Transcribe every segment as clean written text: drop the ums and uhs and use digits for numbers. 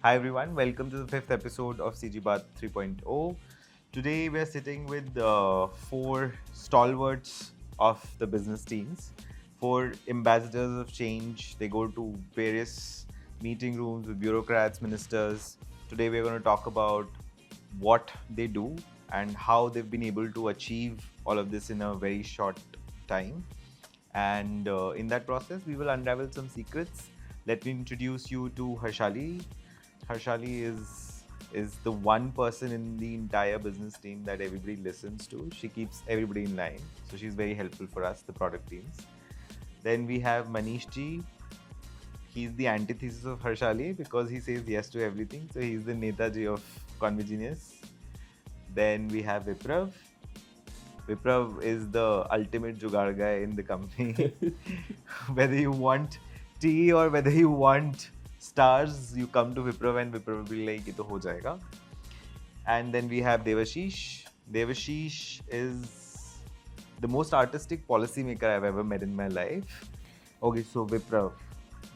Hi everyone, welcome to the fifth episode of CG Baat 3.0. Today we are sitting with four stalwarts of the business teams, four ambassadors of change. They go to various meeting rooms with bureaucrats, ministers. Today we are going to talk about what they do and how they've been able to achieve all of this in a very short time. And in that process, we will unravel some secrets. Let me introduce you to Harshali. Harshali is the one person in the entire business team that everybody listens to. She keeps everybody in line, so she's very helpful for us, the product teams. Then we have Manish Ji. He's the antithesis of Harshali because he says yes to everything. So he's the Netaji of Convigenius. Then we have Viprav. Viprav is the ultimate jugaad guy in the company. Whether you want tea or whether you want stars, you come to Viprav and Viprav will be like, "Ye to ho jayega." And then we have Devashish. Devashish is the most artistic policymaker I've ever met in my life. Okay, so Viprav,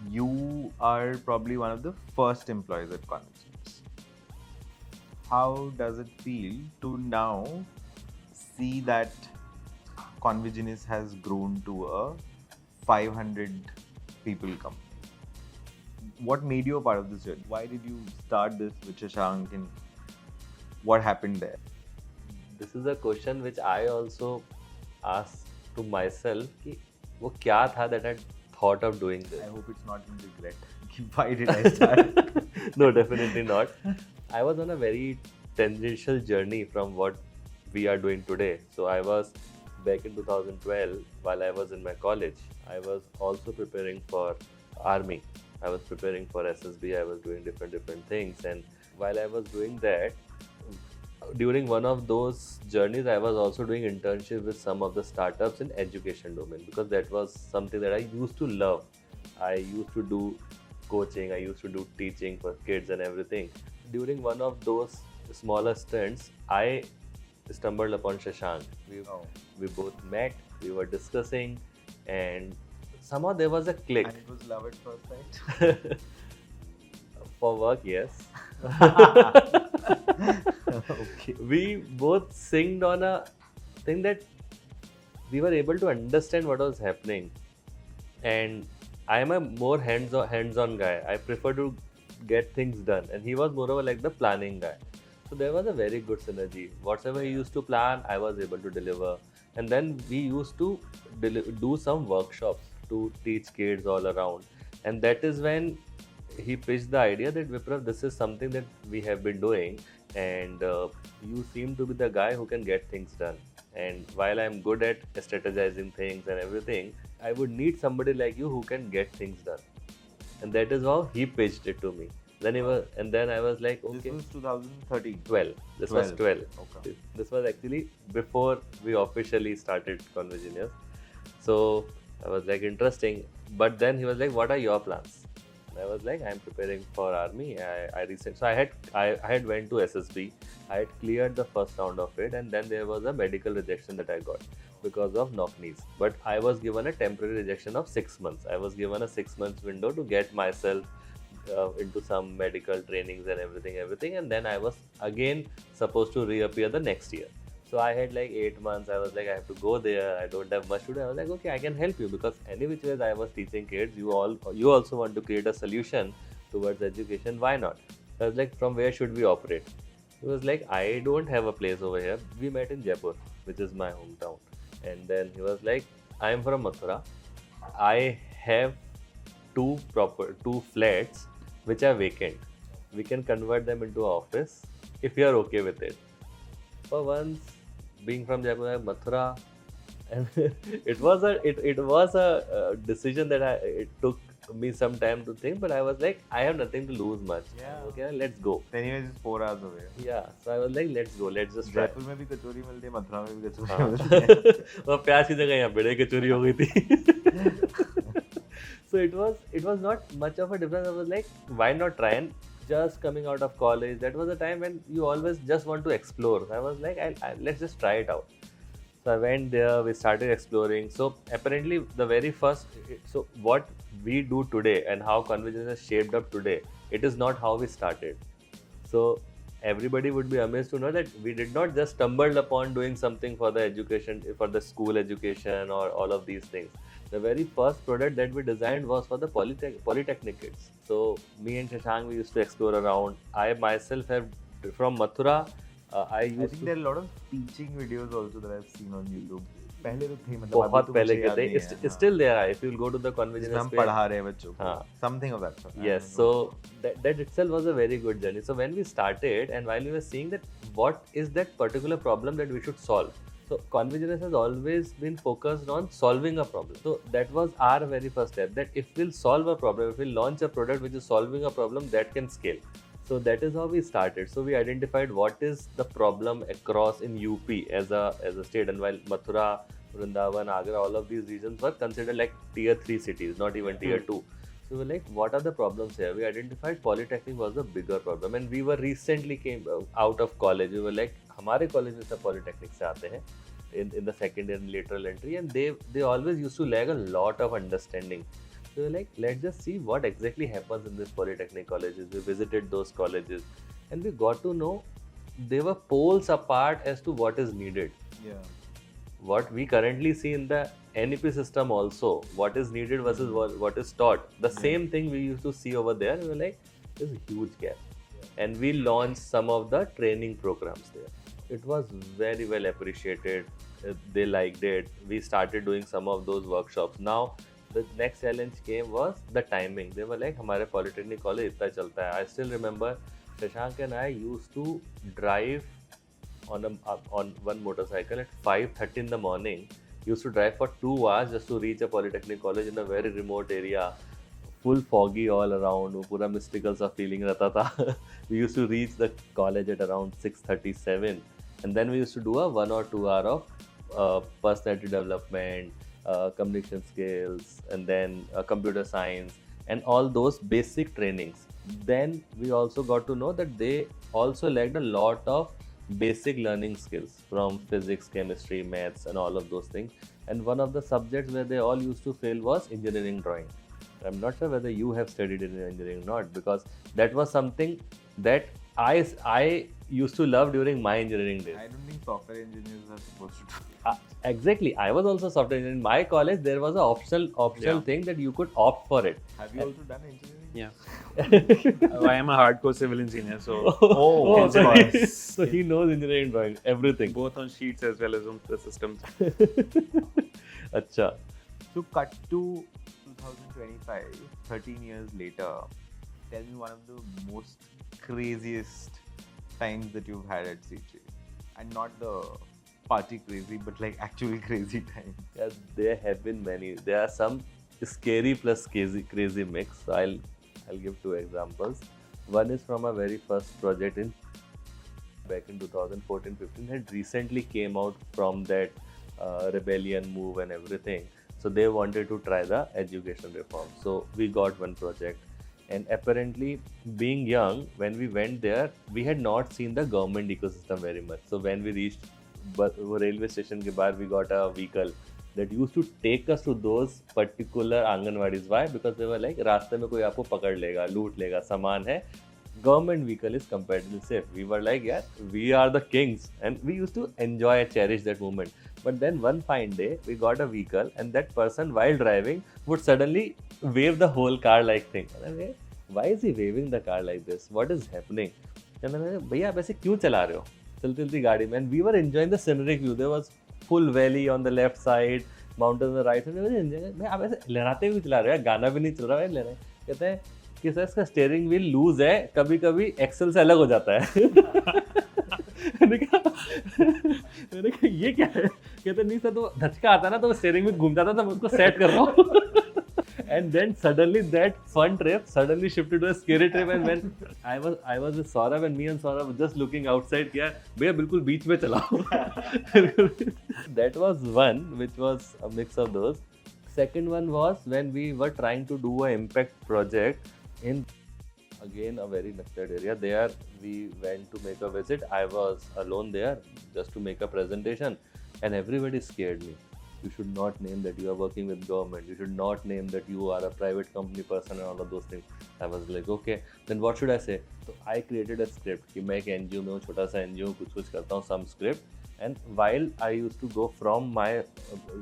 you are probably one of the first employees at Convergence. How does it feel to now see that Convergence has grown to a 500 people company? What made you a part of this journey? Why did you start this with Shashank and what happened there? This is a question which I also asked to myself कि वो क्या था that I thought of doing this. I hope it's not in regret. Why did I start? No, definitely not. I was on a very tangential journey from what we are doing today. So I was back in 2012 while I was in my college. I was also preparing for army. I was preparing for SSB. I was doing different things, and while I was doing that, during one of those journeys, I was also doing internship with some of the startups in education domain because that was something that I used to love. I used to do coaching, I used to do teaching for kids and everything. During one of those smaller stints, I stumbled upon Shashank. We both met, we were discussing, and somehow there was a click. And it was love at first sight? For work, yes. Okay. We both synced on a thing that we were able to understand what was happening, and I am a more hands-on guy. I prefer to get things done, and he was moreover like the planning guy. So there was a very good synergy. Whatever he used to plan, I was able to deliver, and then we used to do some workshops to teach kids all around, and that is when he pitched the idea that Viprav, this is something that we have been doing, and you seem to be the guy who can get things done. And while I'm good at strategizing things and everything, I would need somebody like you who can get things done. And that is how he pitched it to me. Then he was, and then I was like, okay. This was 2013. 12. This was 12. Okay. This was actually before we officially started Convergenius. So I was like, interesting. But then he was like, what are your plans? I was like, I'm preparing for army. So I had went to SSB. I had cleared the first round of it, and then there was a medical rejection that I got because of knock knees. But I was given a temporary rejection of 6 months. I was given a 6 months window to get myself into some medical trainings and everything, and then I was again supposed to reappear the next year. So I had like 8 months. I was like, I have to go there. I don't have much to do. I was like, okay, I can help you because any which ways I was teaching kids. You also want to create a solution towards education. Why not? I was like, from where should we operate? He was like, I don't have a place over here. We met in Jaipur, which is my hometown. And then he was like, I am from Mathura. I have two flats which are vacant. We can convert them into an office if you are okay with it. For once, being from Jaipur, Mathura, and it was a decision that it took me some time to think, but I was like, I have nothing to lose much. Yeah. Okay, let's go. Anyways, it's 4 hours away. Yeah, so I was like, let's go, let's just try. Jaipur में भी कचौरी मिलती है, मथुरा में भी कचौरी हाँ. मिलती है. और प्याज की जगह यहाँ बड़े कचौरी हो गई थी. So it was not much of a difference. I was like, why not try? And just coming out of college, that was a time when you always just want to explore. I was like, let's just try it out. So I went there, we started exploring. So apparently the very first, so what we do today and how Convergence has shaped up today it is not how we started. So everybody would be amazed to know that we did not just stumbled upon doing something for the education, for the school education or all of these things. The very first product that we designed was for the polytechnic kids. So me and Shashank, we used to explore around. I myself have from Mathura. I I used think to there are a lot of teaching videos also that I've seen on YouTube. पहले तो थे मतलब अभी बहुत तो पहले मुझे के याद थे. नहीं है. हाँ. Still there. If you'll go to the जिसमें conventional हम space. पढ़ा रहे हैं बच्चों को. हाँ. Something of that sort. I Yes, don't know. so that itself was a very good journey. So when we started and while we were seeing that what is that particular problem that we should solve. So Convergence has always been focused on solving a problem. So that was our very first step, that if we'll solve a problem, if we'll launch a product which is solving a problem, that can scale. So that is how we started. So we identified what is the problem across in UP as a state, and while Mathura, Vrindavan, Agra, all of these regions were considered like tier 3 cities, not even tier 2. So we were like, what are the problems here? We identified polytechnic was the bigger problem, and we were recently came out of college. We were like, हमारे college में सब polytechnic से आते हैं in the second year lateral entry, and they always used to lack a lot of understanding. So we're like, let's just see what exactly happens in this polytechnic colleges. We visited those colleges, and we got to know they were poles apart as to what is needed. Yeah. What we currently see in the NEP system also, what is needed versus what is taught. The same thing we used to see over there. We were like, there's a huge gap. And we launched some of the training programs there. It was very well appreciated. They liked it. We started doing some of those workshops. Now, the next challenge came was the timing. They were like, हमारे polytechnic college इतना चलता है. I still remember Shashank and I used to drive on one motorcycle at 5:30 in the morning. Used to drive for 2 hours just to reach a polytechnic college in a very remote area. Full foggy all around. वो पूरा mystical सा feeling रहता था. We used to reach the college at around 6:37, and then we used to do a 1 or 2 hour of personality development, communication skills, and then computer science, and all those basic trainings. Then we also got to know that they also lacked a lot of basic learning skills from physics, chemistry, maths, and all of those things. And one of the subjects where they all used to fail was engineering drawing. I'm not sure whether you have studied in engineering or not, because that was something that I used to love during my engineering days. I don't think software engineers are supposed to do. Exactly. I was also software engineer. In my college, there was an optional thing that you could opt for it. Have you also done engineering? Yeah. I am a hardcore civil engineer, so Oh, of so, course. so he knows engineering drawing, everything. both on sheets as well as on the systems. Acha. So cut to 2025, 13 years later. Tell me one of the most craziest times that you've had at CG. And not the party crazy, but like actually crazy time. Yeah, there have been many. There are some scary plus crazy mix. So I'll give 2 examples. One is from a very first project in back in 2014-15. Had recently came out from that rebellion move and everything. So they wanted to try the education reform. So we got one project. And apparently, being young, when we went there, we had not seen the government ecosystem very much. So when we reached railway station के बाद, we got a vehicle that used to take us to those particular anganwadis. Why? Because they were like, रास्ते में कोई आपको पकड़ लेगा, लूट लेगा, सामान है. Government vehicle is comparatively safe. We were like, yeah, we are the kings, and we used to enjoy and cherish that moment. But then one fine day, we got a vehicle, and that person, while driving, would suddenly wave the whole car like thing. And I'm like, why is he waving the car like this? What is happening? And I'm like, भैया आप ऐसे क्यों चला रहे हो? चलती गाड़ी में. And we were enjoying the scenic view. There was full valley on the left side, mountains on the right side. We were enjoying. मैं आप ऐसे लहराते हुए चला रहे हो, गाना भी नहीं चल रहा है, लहरा. कहते हैं कि सर इसका स्टीयरिंग व्हील लूज है, कभी कभी एक्सेल से अलग हो जाता है. मैंने कहा ये क्या है? कहते नहीं सर, तो धचका आता ना तो स्टीयरिंग व्हील घूम जाता था, मैं उसको सेट कर रहा हूँ. And then suddenly that fun trip suddenly shifted to a scary trip, and when I was with Saurabh, and me and Saurabh were just looking outside कि यार भैया बिल्कुल बीच में चलाओ. That was one which was a mix of those. Second one was when we were trying to do an impact project in again a very nurtured area. There we went to make a visit. I was alone there just to make a presentation, and everybody scared me. You should not name that you are working with government. You should not name that you are a private company person and all of those things. I was like, okay, then what should I say? So I created a script कि मैं एक NGO में हूँ, छोटा सा NGO कुछ करता हूँ, some script. And while I used to go from my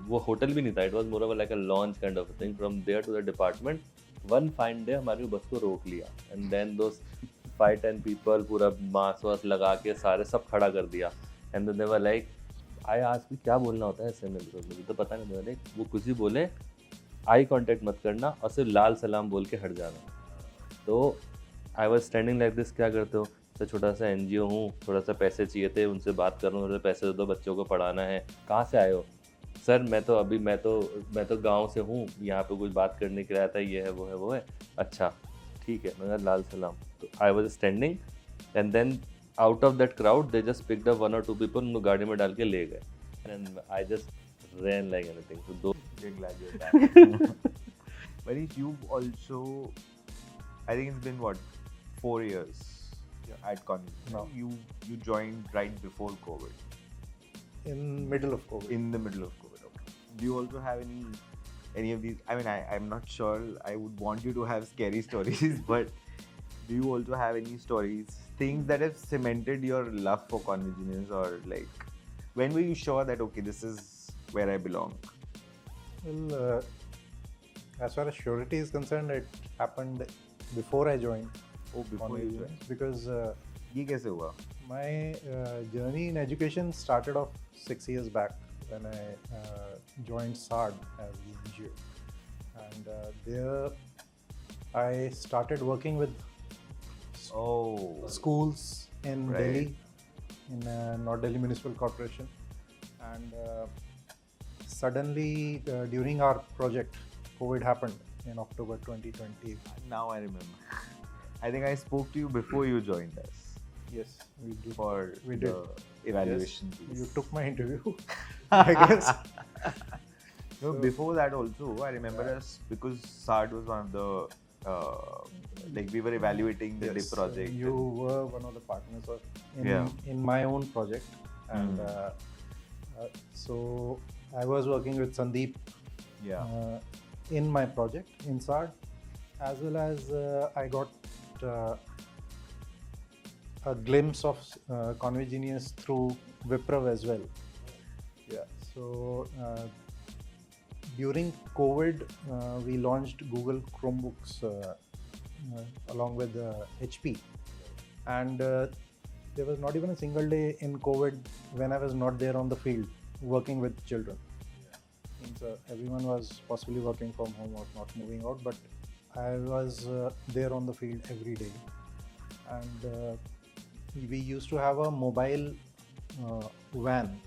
वो होटल भी नहीं था, it was more of like a launch kind of a thing, from there to the department. One fine day हमारी बस को रोक लिया, and then those 5-10 people पूरा मास्क वास्क लगा के सारे सब खड़ा कर दिया, and then they were like, आई आज भी क्या बोलना होता है ऐसे में, मुझे तो पता नहीं, मैंने वो कुछ भी बोले, आई कांटेक्ट मत करना और सिर्फ लाल सलाम बोल के हट जाना. तो I was standing like this, क्या करते हो सर, छोटा सा NGO हूँ, थोड़ा सा पैसे चाहिए थे, उनसे बात कर रहा हूँ, थोड़े पैसे दे दो, बच्चों को पढ़ाना है. कहाँ से आए हो सर? मैं तो गांव से हूँ, यहाँ पे कुछ बात करने के लिए आया था, ये है वो है. अच्छा ठीक है, मैं लाल सलाम. तो I was standing and then out of that crowd they just picked up 1 or 2 people, उनको गाड़ी में डाल के ले गए, and I just ran like anything. So those We're glad you're back. But if you've also, I think it's been what, 4 years at Convergence. No. You joined right before COVID. In middle of COVID. In the middle of COVID. Okay. Do you also have any of these? I mean, I'm not sure. I would want you to have scary stories, but do you also have any stories, things that have cemented your love for Convergence, or like, when were you sure that okay, this is where I belong? Well, as far as surety is concerned, it happened before I joined. Oh, before you joined. Because ये कैसे हुआ? my journey in education started off 6 years back when I joined SARD as the NGO, and there I started working with Oh, schools in Right. Delhi, in North Delhi Municipal Corporation, and suddenly during our project, COVID happened in October 2020. now I remember. I think I spoke to you before you joined us Yes, we did. for We the did. evaluation Yes, piece. you took my interview, I guess. No, So- before that also, I remember us because SARD was one of the like we were evaluating the Yes, DIP project. You were one of the partners of Yeah. in my own project, and so I was working with Sandeep Yeah. in my project in SARD, as well as I got a glimpse of Convergence through Viprav as well. Yeah. So during COVID, we launched Google Chromebooks along with HP, and there was not even a single day in COVID when I was not there on the field working with children. Means, everyone was possibly working from home or not moving out, but I was there on the field every day. And we used to have a mobile van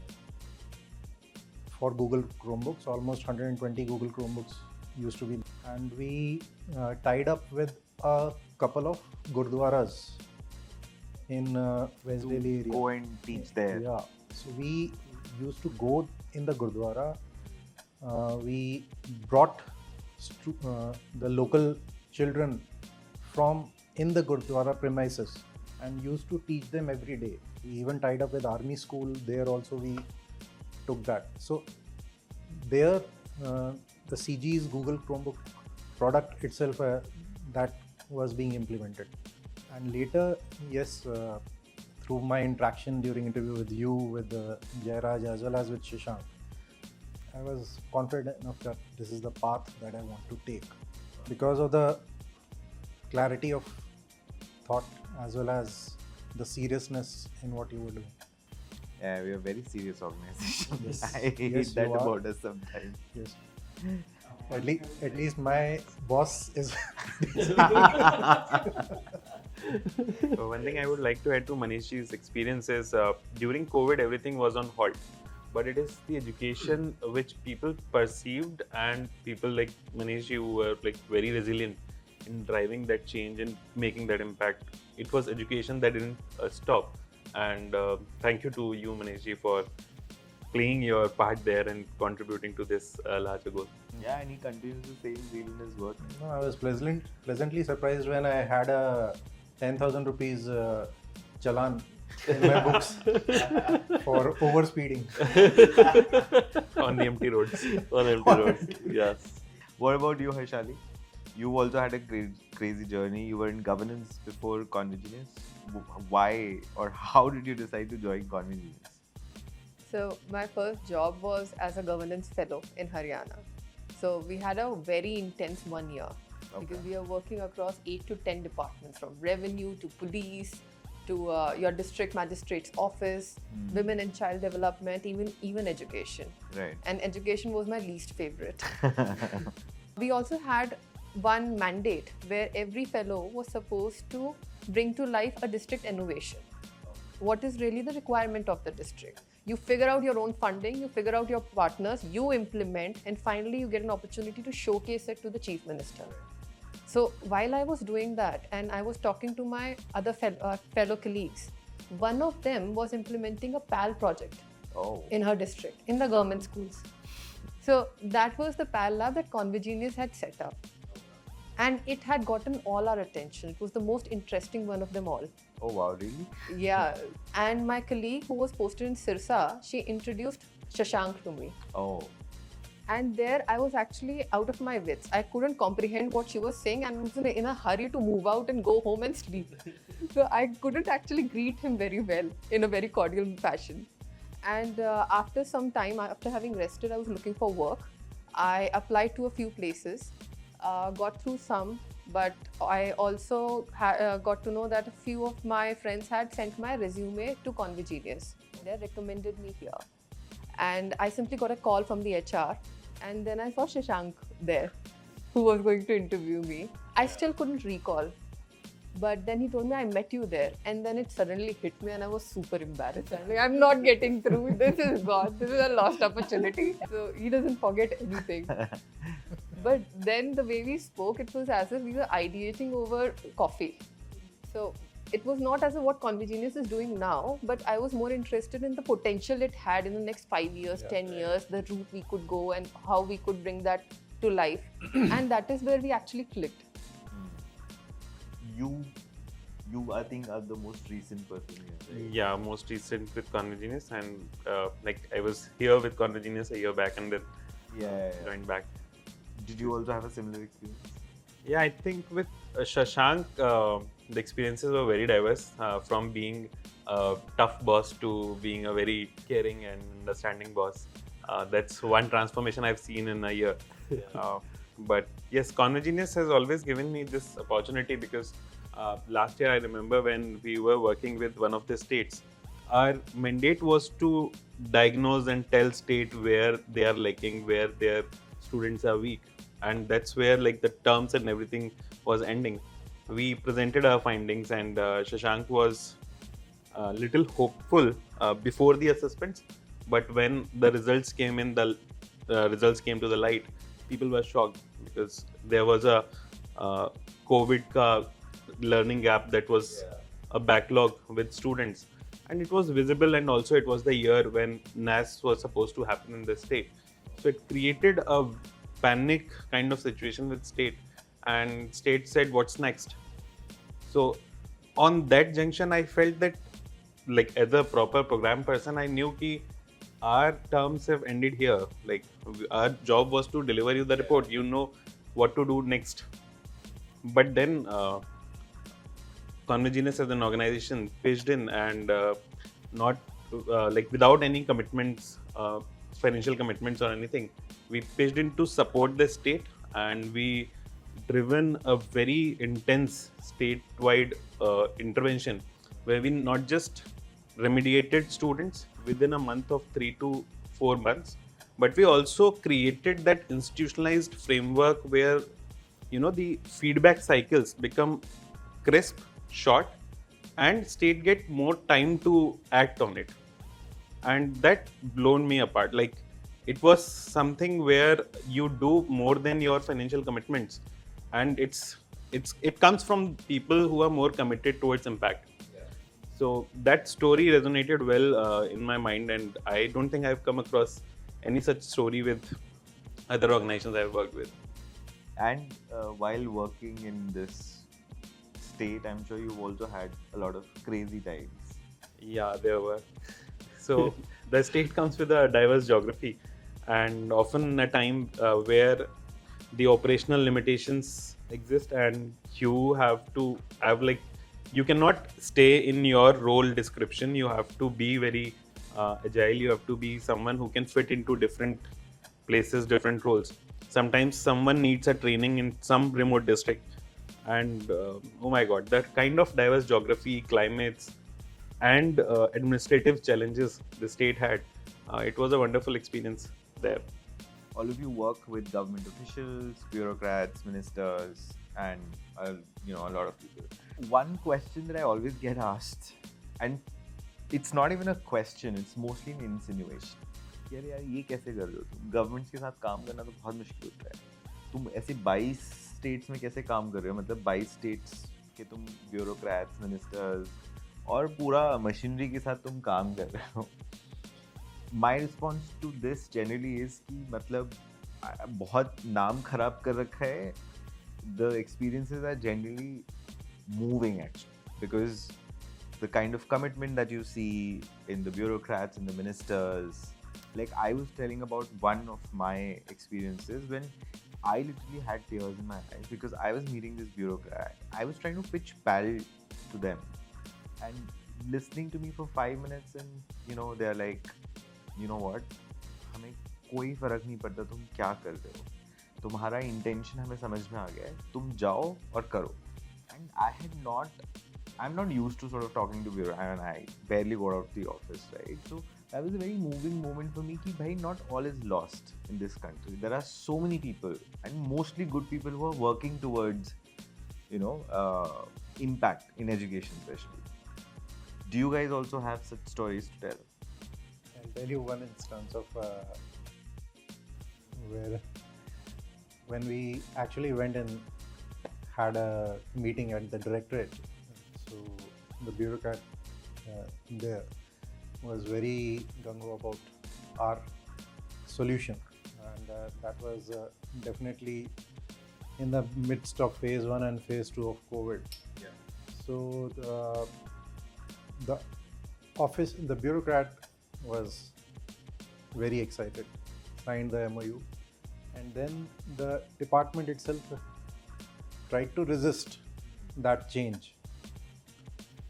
for Google Chromebooks. Almost 120 Google Chromebooks used to be, and we tied up with a couple of gurdwaras in West To Delhi area. go and teach there. Yeah, so we used to go in the gurdwara. We brought the local children from in the gurdwara premises and used to teach them every day. We even tied up with army school. There also we took that. So there, the CG's Google Chromebook product itself that was being implemented. And later, yes, through my interaction during interview with you, with Jairaj, as well as with Shashank, I was confident enough that this is the path that I want to take because of the clarity of thought as well as the seriousness in what you were doing. Yeah, we are a very serious organization. Yes. I hate Yes, that you are. about us sometimes. Yes. At least my boss is. So one thing I would like to add to Manishji's experience is during COVID everything was on halt, but it is the education which people perceived, and people like Manishji who were like very resilient in driving that change and making that impact. It was education that didn't stop, and thank you to you Manishji for playing your part there and contributing to this larger goal. Yeah, and he continues the same zeal in his work. No, I was pleasantly surprised when I had a 10,000 rupees challan in my books for overspeeding. On the empty roads. On empty roads. Yes. What about you, Harshali? You also had a crazy journey. You were in governance before Convergenius. Why or how did you decide to join Convergenius? So my first job was as a governance fellow in Haryana. So we had a very intense 1 year because we are working across 8 to 10 departments, from revenue to police to your district magistrate's office, women and child development, even education. Right. And education was my least favorite. We also had one mandate where every fellow was supposed to bring to life a district innovation. What is really the requirement of the district? You figure out your own funding, you figure out your partners, you implement, and finally you get an opportunity to showcase it to the chief minister. So while I was doing that and I was talking to my other fellow colleagues, one of them was implementing a PAL project Oh. in her district, in the government schools. So that was the PAL lab that Convergenius had set up. And it had gotten all our attention. It was the most interesting one of them all. Oh wow, really? Yeah. And my colleague who was posted in Sirsa, she introduced Shashank to me. Oh. And there I was actually out of my wits. I couldn't comprehend what she was saying and was in a hurry to move out and go home and sleep. So I couldn't actually greet him very well in a very cordial fashion. And after some time, after having rested, I was looking for work. I applied to a few places, got through some, but I also got to know that a few of my friends had sent my resume to Convergenius. They recommended me here. And I simply got a call from the HR, and then I saw Shashank there, who was going to interview me. I still couldn't recall. But then he told me, I met you there. And then it suddenly hit me and I was super embarrassed. I'm like, I'm not getting through. This is gone. This is a lost opportunity. So he doesn't forget anything. But then the way we spoke, it was as if we were ideating over coffee. So it was not as if what Convergenius is doing now, but I was more interested in the potential it had in the next 5 years, 10 years, the route we could go and how we could bring that to life. And that is where we actually clicked. You I think are the most recent person here, right? Yeah, most recent with Convergenius, and like I was here with Convergenius a year back and then Yeah. joined back. Did you also have a similar experience? Yeah, I think with Shashank, the experiences were very diverse, from being a tough boss to being a very caring and understanding boss. That's one transformation I've seen in a year. But yes, Convergenius has always given me this opportunity because last year I remember when we were working with one of the states, our mandate was to diagnose and tell state where they are lacking, where their students are weak, and that's where like the terms and everything was ending. We presented our findings, and Shashank was a little hopeful before the assessments, but when the results came in, the results came to the light, people were shocked because there was a COVID learning gap that was a backlog with students, and it was visible, and also it was the year when NAS was supposed to happen in the state. So it created a panic kind of situation with state, and state said, what's next? So on that junction, I felt that like as a proper program person, I knew ki our terms have ended here. Like our job was to deliver you the report. You know what to do next. But then Convergenius as an organization pitched in, and not like without any commitments, financial commitments or anything. We pitched in to support the state, and we driven a very intense statewide intervention where we not just remediated students within a month of 3 to 4 months, but we also created that institutionalized framework where the feedback cycles become crisp, short, and state get more time to act on it. And that blown me apart. Like it was something where you do more than your financial commitments, and it comes from people who are more committed towards impact. So that story resonated well in my mind, and I don't think I've come across any such story with other organizations I've worked with. And while working in this state, I'm sure you've also had a lot of crazy times. Yeah, there were. So the state comes with a diverse geography, and often a time where the operational limitations exist, and you have to have like you cannot stay in your role description. You have to be very agile. You have to be someone who can fit into different places, different roles. Sometimes someone needs a training in some remote district, and oh my god, that kind of diverse geography, climates, and administrative challenges the state had. It was a wonderful experience there. All of you work with government officials, bureaucrats, ministers, and a lot of people. One question that I always get asked, and it's not even a question, it's mostly an insinuation. यार ये कैसे कर रहे हो तुम? Government के साथ काम करना तो बहुत मुश्किल होता है. तुम ऐसे 22 स्टेट्स में कैसे काम कर रहे हो? मतलब 22 स्टेट्स के तुम ब्यूरोक्रेट्स, मिनिस्टर्स और पूरा मशीनरी के साथ तुम काम कर रहे हो. My response to this generally is कि मतलब बहुत नाम खराब कर रखा है. The experiences are generally moving actually, because the kind of commitment that you see in the bureaucrats and the ministers. Like I was telling about one of my experiences when I literally had tears in my eyes because I was meeting this bureaucrat. I was trying to pitch PAL to them and listening to me for 5 minutes, and they're like, you know what, हमें कोई फर्क नहीं पड़ता तुम क्या कर रहे हो, तुम्हारा इंटेंशन हमें समझ में आ गया है, तुम जाओ और करो. And I'm not used to sort of talking to bureau, and I barely got out of the office, right? So that was a very moving moment for me कि भाई not all is lost in this country. There are so many people, and mostly good people, who are working towards impact in education especially. Do you guys also have such stories to tell? I'll tell you one instance of where when we actually went and had a meeting at the directorate. So the bureaucrat there was very gung-ho about our solution, and that was definitely in the midst of phase 1 and phase 2 of COVID. Yeah. So the bureaucrat was very excited, signed the MOU, and then the department itself tried to resist that change.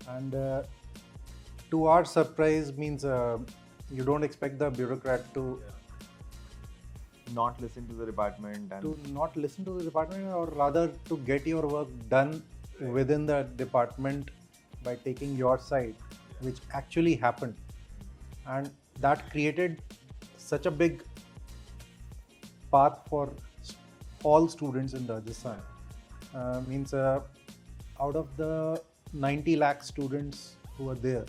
And to our surprise, means you don't expect the bureaucrat to Not listen to the department and not listen to the department, or rather to get your work done within the department by taking your side, which actually happened. And that created such a big path for all students in Rajasthan. Means out of the 90 lakh students who are there,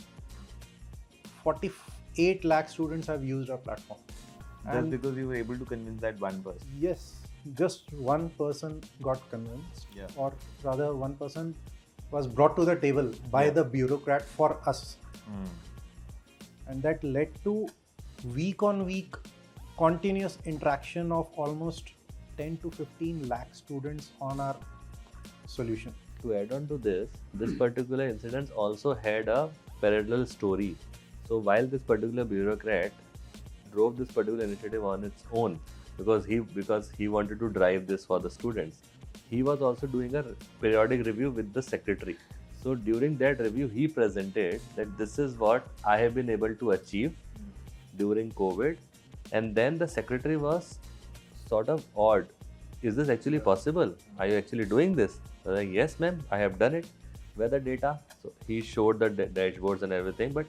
48 lakh students have used our platform. just And because you were able to convince that one person. yes, just one person got convinced, Yeah. or rather, one person was brought to the table by Yeah. the bureaucrat for us. Mm. And that led to week on week continuous interaction of almost 10 to 15 lakh students on our solution. To add on to this particular incident also had a parallel story. So while this particular bureaucrat drove this particular initiative on its own because he wanted to drive this for the students, he was also doing a periodic review with the secretary. So during that review, he presented that this is what I have been able to achieve during COVID, and then the secretary was sort of odd. Is this actually possible? Are you actually doing this? They're like, yes, ma'am, I have done it. Where the data? So he showed the dashboards and everything, but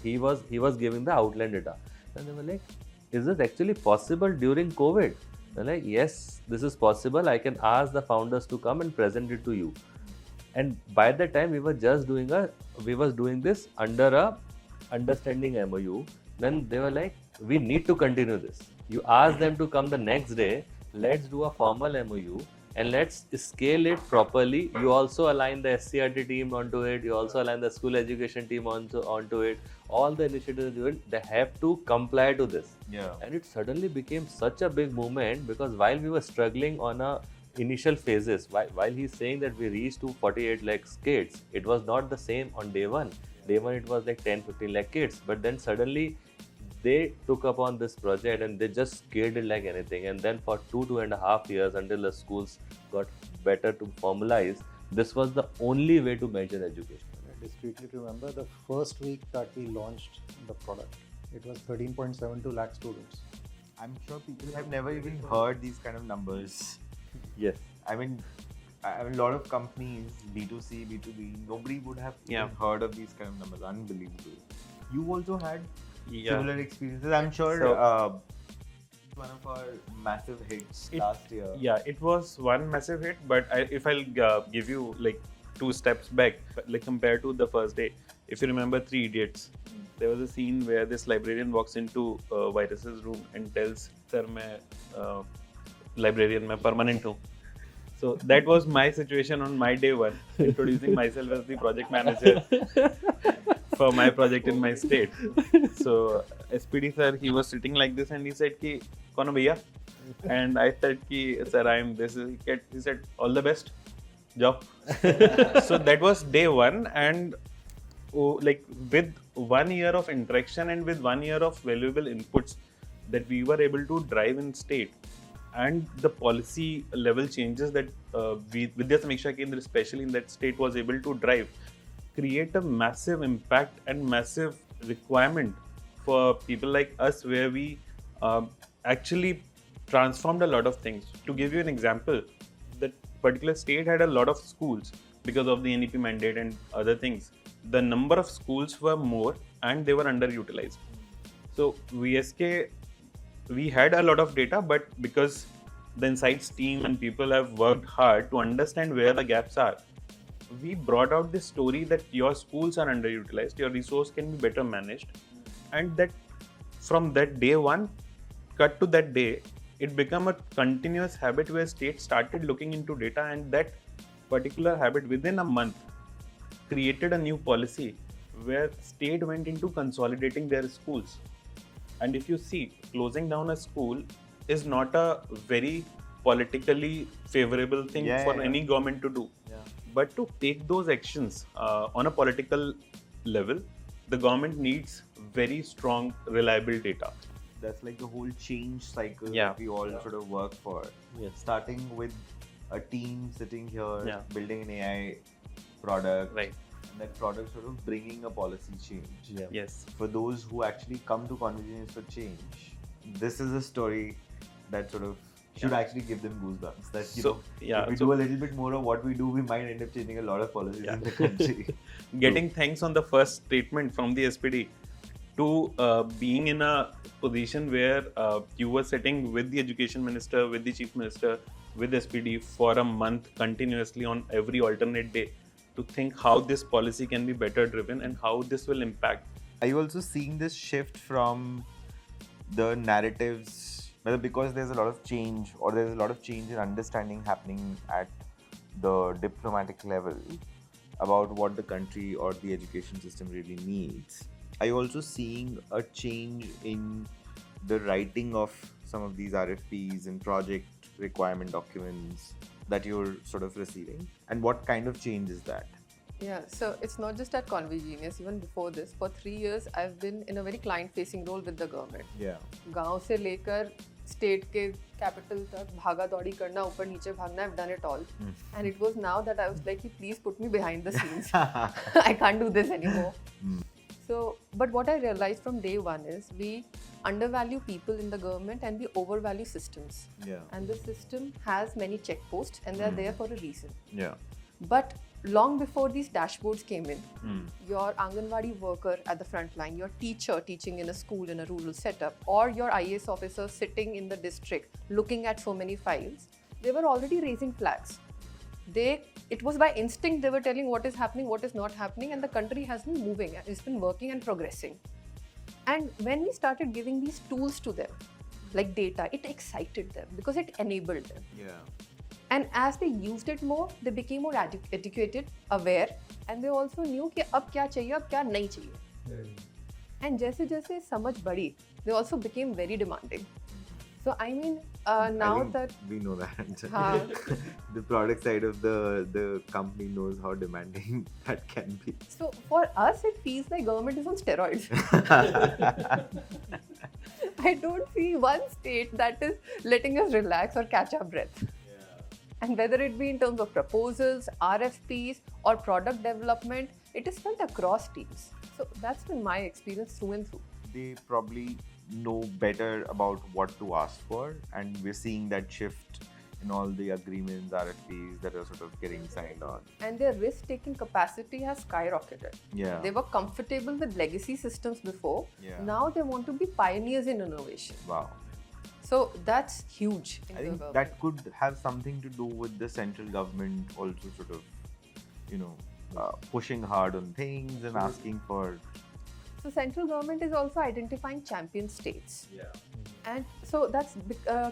he was giving the outline data. And they were like, is this actually possible during COVID? They're like, yes, this is possible. I can ask the founders to come and present it to you. And by the time we was doing this under a understanding MOU. Then they were like, we need to continue this. You ask them to come the next day. Let's do a formal MOU and let's scale it properly. You also align the SCRT team onto it. You also align the school education team onto it. All the initiatives doing, they have to comply to this. Yeah. And it suddenly became such a big movement because while we were struggling on a initial phases, while he's saying that we reached to 48 lakh kids, it was not the same on day one. Day one it was like 10-15 lakh kids, but then suddenly they took upon this project and they just scaled it like anything. And then for 2.5 years, until the schools got better to formalize, this was the only way to measure education. I discreetly remember the first week that we launched the product, it was 13.72 lakh students. I'm sure people have never even heard these kind of numbers. Yes. I mean, a lot of companies, B2C, B2B, nobody would have even heard of these kind of numbers. Unbelievable. You also had similar experiences. I'm sure So- one of our massive hits last year. Yeah, it was one massive hit, but if I'll give you like 2 steps back, like compared to the first day, if you remember Three Idiots, there was a scene where this librarian walks into Virus's room and tells, "Sir, मैं librarian मैं permanent हूँ." So that was my situation on my day one, introducing myself as the project manager for my project in my state. So SPD sir, he was sitting like this and he said कि कौन हो भैया? And I said कि sir, I am this. He said all the best, job. So that was day one, and like with 1 year of interaction and with 1 year of valuable inputs that we were able to drive in state, and the policy level changes that Vidya Samiksha Kendra, especially in that state, was able to drive, create a massive impact and massive requirement for people like us, where we actually transformed a lot of things. To give you an example, that particular state had a lot of schools because of the NEP mandate and other things. The number of schools were more and they were underutilized. So VSK, we had a lot of data, but because the insights team and people have worked hard to understand where the gaps are, we brought out this story that your schools are underutilized, your resource can be better managed, and that from that day one, cut to that day, it became a continuous habit where states started looking into data, and that particular habit within a month created a new policy where state went into consolidating their schools. And if you see, closing down a school is not a very politically favorable thing for any government to do. But to take those actions on a political level, the government needs very strong, reliable data. That's like the whole change cycle Yeah. that we all sort of work for. Yes. Starting with a team sitting here, Yeah. building an AI product, Right. and that product sort of bringing a policy change. Yeah. Yes. For those who actually come to Convergence for change, this is a story that sort of should actually give them goosebumps. That So, if we do a little bit more of what we do, we might end up changing a lot of policies in the country. Getting thanks on the first statement from the SPD to being in a position where you were sitting with the education minister, with the chief minister, with SPD for a month continuously on every alternate day to think how this policy can be better driven and how this will impact. Are you also seeing this shift from the narratives, whether because there's a lot of change or there's a lot of change in understanding happening at the diplomatic level about what the country or the education system really needs? Are you also seeing a change in the writing of some of these RFPs and project requirement documents that you're sort of receiving? And what kind of change is that? Yeah, so it's not just at Convergenius. Even before this, for 3 years, I've been in a very client-facing role with the government. Yeah. गांव से लेकर state के capital तक भागा दौड़ी करना, ऊपर नीचे भागना, I've done it all. And it was now that I was like, please put me behind the scenes. I can't do this anymore. So, but what I realized from day one is we undervalue people in the government and we overvalue systems. Yeah. And the system has many checkposts and they're there for a reason. Yeah. But long before these dashboards came in, your Anganwadi worker at the front line, your teacher teaching in a school in a rural setup, or your IAS officer sitting in the district looking at so many files, they were already raising flags. It was by instinct they were telling what is happening, what is not happening, and the country has been moving, it's been working and progressing. And when we started giving these tools to them, like data, it excited them because it enabled them. Yeah. And as they used it more, they became more educated, aware, and they also knew कि अब क्या चाहिए, अब क्या नहीं चाहिए. And जैसे जैसे समझ बढ़ी, they also became very demanding. So I mean, I now think that we know that. Haan. The product side of the company knows how demanding that can be. So for us, it feels like government is on steroids. I don't see one state that is letting us relax or catch our breath. And whether it be in terms of proposals, RFPs, or product development, it is felt across teams. So that's been my experience through and through. They probably know better about what to ask for, and we're seeing that shift in all the agreements, RFPs that are sort of getting signed on. And their risk-taking capacity has skyrocketed. Yeah. They were comfortable with legacy systems before. Yeah. Now they want to be pioneers in innovation. Wow. So that's huge. In I the think government. that could have something to do with the central government also sort of, pushing hard on things and asking for. So central government is also identifying champion states. Yeah. And so that's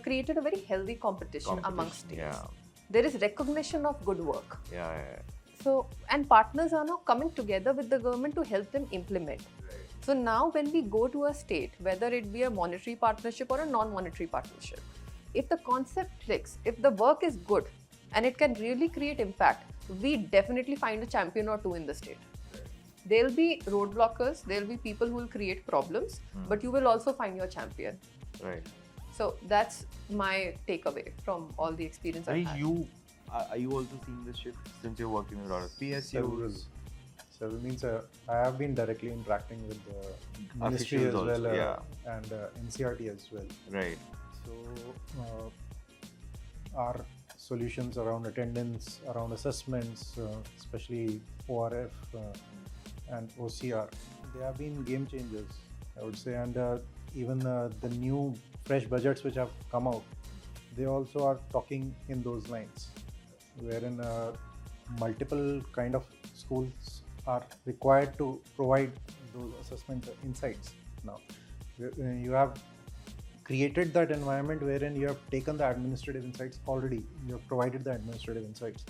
created a very healthy competition amongst states. Yeah. There is recognition of good work. Yeah. So, and partners are now coming together with the government to help them implement. So now when we go to a state, whether it be a monetary partnership or a non-monetary partnership, if the concept clicks, if the work is good and it can really create impact, we definitely find a champion or two in the state. There'll be roadblockers, there'll be people who will create problems, but you will also find your champion. Right. So that's my takeaway from all the experience I I've mean, had. are you also seeing this shift since you're working with a lot of PSUs? Several means I have been directly interacting with the ministry as Officials well also, and NCRT as well. Right. So our solutions around attendance, around assessments, especially ORF and OCR, they have been game changers, I would say. And even the new fresh budgets which have come out, they also are talking in those lines, wherein multiple kind of schools are required to provide those assessment insights now. You have created that environment wherein you have taken the administrative insights already, you have provided the administrative insights.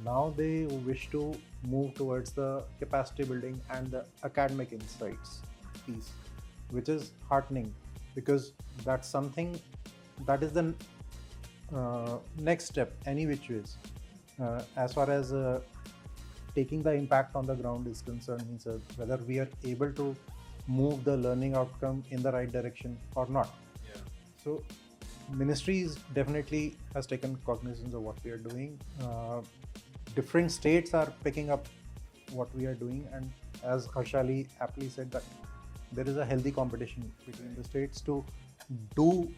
Now they wish to move towards the capacity building and the academic insights piece, which is heartening because that's something that is the next step any which ways as far as taking the impact on the ground is concerned, means whether we are able to move the learning outcome in the right direction or not. So ministries definitely has taken cognizance of what we are doing. Different states are picking up what we are doing, and as Harshali aptly said, that there is a healthy competition between the states to do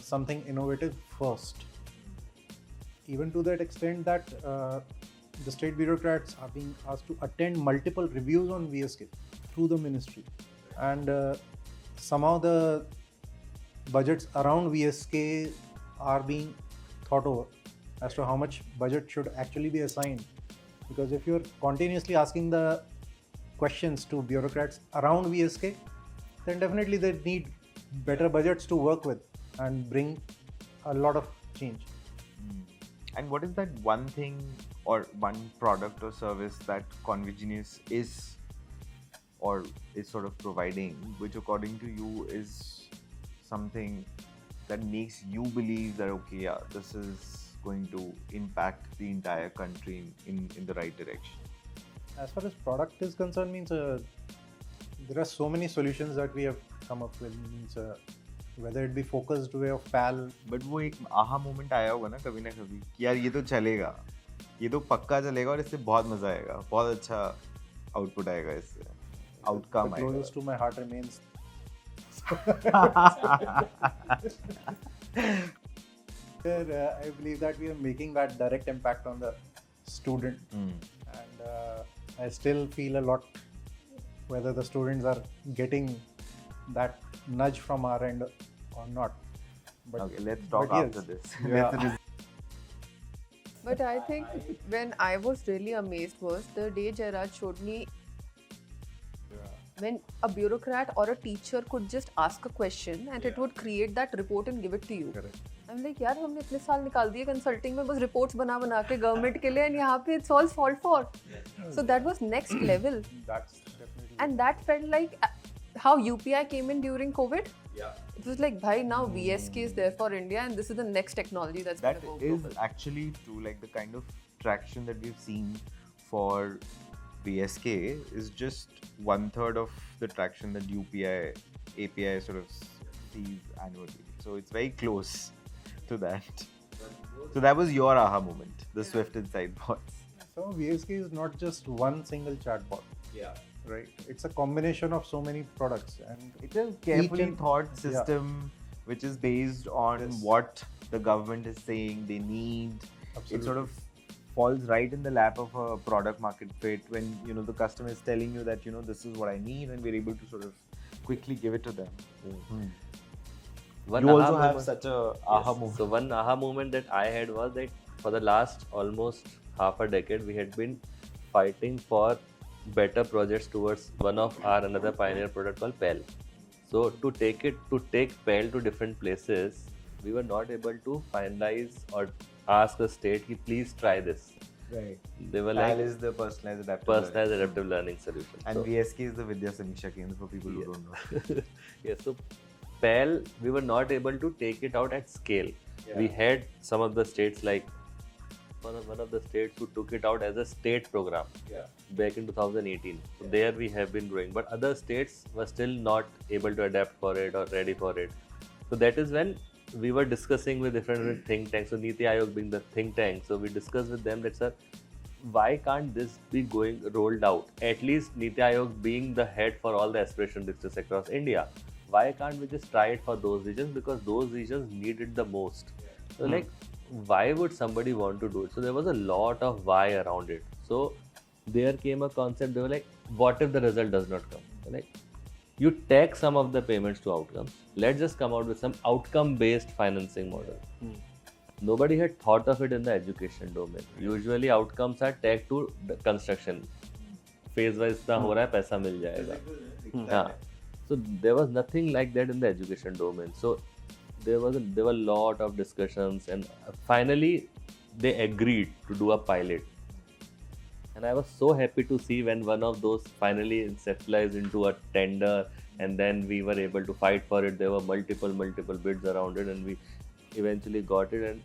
something innovative first. Even to that extent that the state bureaucrats are being asked to attend multiple reviews on VSK through the ministry, and somehow the budgets around VSK are being thought over as to how much budget should actually be assigned. Because if you're continuously asking the questions to bureaucrats around VSK, then definitely they need better budgets to work with and bring a lot of change. And what is that one thing or one product or service that Convigenius is or is sort of providing, which according to you is something that makes you believe that, okay, yeah, this is going to impact the entire country in the right direction? As far as product is concerned, means there are so many solutions that we have come up with, means whether it be focused way of PAL. But वो एक aha moment आया होगा ना कभी कि यार ये तो चलेगा, ये तो पक्का चलेगा और इससे बहुत मजा आएगा, बहुत अच्छा आउटपुट आएगा, इससे आउटकम आएगा. Closest to my heart remains. I believe that we are making that direct impact on the student, and I still feel a lot whether the students are getting that nudge from our end or not. But, okay, let's talk but after yes. this. Yeah. But I think when I was really amazed was the day Jairaj showed me when a bureaucrat or a teacher could just ask a question and it would create that report and give it to you. Correct. I'm like, यार हमने इतने साल निकाल दिए consulting में बस reports बना के government के लिए, and यहाँ पे it's all solved for. So that was next level. That's definitely. And that felt like how UPI came in during COVID. It was like, bhai, now VSK is there for India, and this is the next technology that's That going to go is global. actually true. Like the kind of traction that we've seen for VSK is just 1/3 of the traction that UPI API sort of sees annually. So it's very close to that. So that was your aha moment, the Swift Insight bots. So VSK is not just one single chatbot. Yeah. Right. It's a combination of so many products, and It's a carefully and- thought system which is based on Yes. what the government is saying they need. Absolutely. It sort of falls right in the lap of a product market fit when the customer is telling you that this is what I need, and we're able to sort of quickly give it to them. One You aha also have moment- such a aha Yes. moment. So one aha moment that I had was that for the last almost half a decade, we had been fighting for better projects towards one of our another pioneer product called PEL. So to take PEL to different places, we were not able to finalize or ask a state, "Ki, please try this." Right. They were PAL like is the personalized adaptive personalized learning. adaptive learning solution. And So- VSK is the Vidya Samiksha Kendra for people who don't know. Yes, so PEL, we were not able to take it out at scale. We had some of the states, like one of the states who took it out as a state program back in 2018. So there we have been growing, but other states were still not able to adapt for it or ready for it. So that is when we were discussing with different think tanks. So Niti Aayog being the think tank, so we discussed with them that, sir, why can't this be rolled out? At least Niti Aayog being the head for all the aspiration districts across India, why can't we just try it for those regions, because those regions need it the most. So like, why would somebody want to do it? So there was a lot of why around it. So there came a concept. They were like, what if the result does not come? They're like, you take some of the payments to outcomes. Let's just come out with some outcome-based financing model. Nobody had thought of it in the education domain. Usually outcomes are tagged to the construction. Phase wise इतना हो रहा है, पैसा मिल जाएगा. हाँ. So there was nothing like that in the education domain. So there were a lot of discussions, and finally they agreed to do a pilot. And I was so happy to see when one of those finally conceptualized into a tender, and then we were able to fight for it. There were multiple bids around it, and we eventually got it. And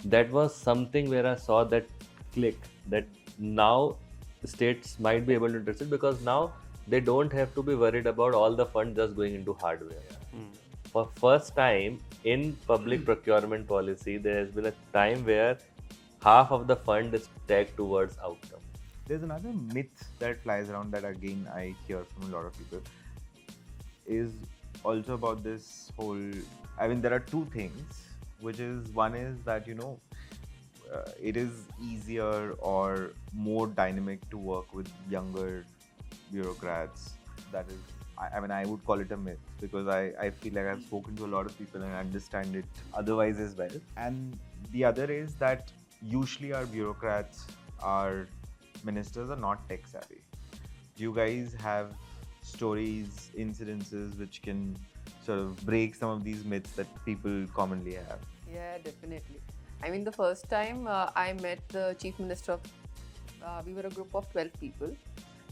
that was something where I saw that click, that now states might be able to interest it, because now they don't have to be worried about all the funds just going into hardware. For first time in public procurement policy, there has been a time where half of the fund is tagged towards outcome. There's another myth that flies around that again I hear from a lot of people, is also about this whole, I mean, there are two things, which is, one is that it is easier or more dynamic to work with younger bureaucrats. That is, I mean, I would call it a myth, because I feel like I've spoken to a lot of people and understand it otherwise as well. And the other is that usually our bureaucrats, our ministers, are not tech savvy. Do you guys have stories, incidences which can sort of break some of these myths that people commonly have? Yeah, definitely. I mean, the first time I met the Chief Minister of, we were a group of 12 people,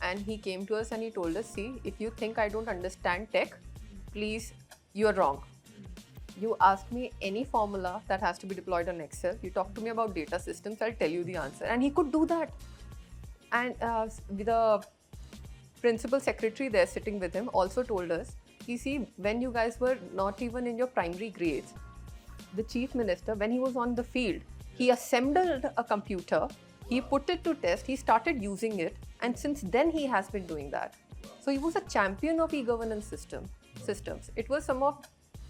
and he came to us and he told us, see, if you think I don't understand tech, please, you're wrong. You ask me any formula that has to be deployed on Excel, you talk to me about data systems, I'll tell you the answer. And he could do that. And the principal secretary there sitting with him also told us, you see, when you guys were not even in your primary grades, the chief minister, when he was on the field, he assembled a computer, he put it to test, he started using it, and since then he has been doing that. So he was a champion of e-governance systems. It was some of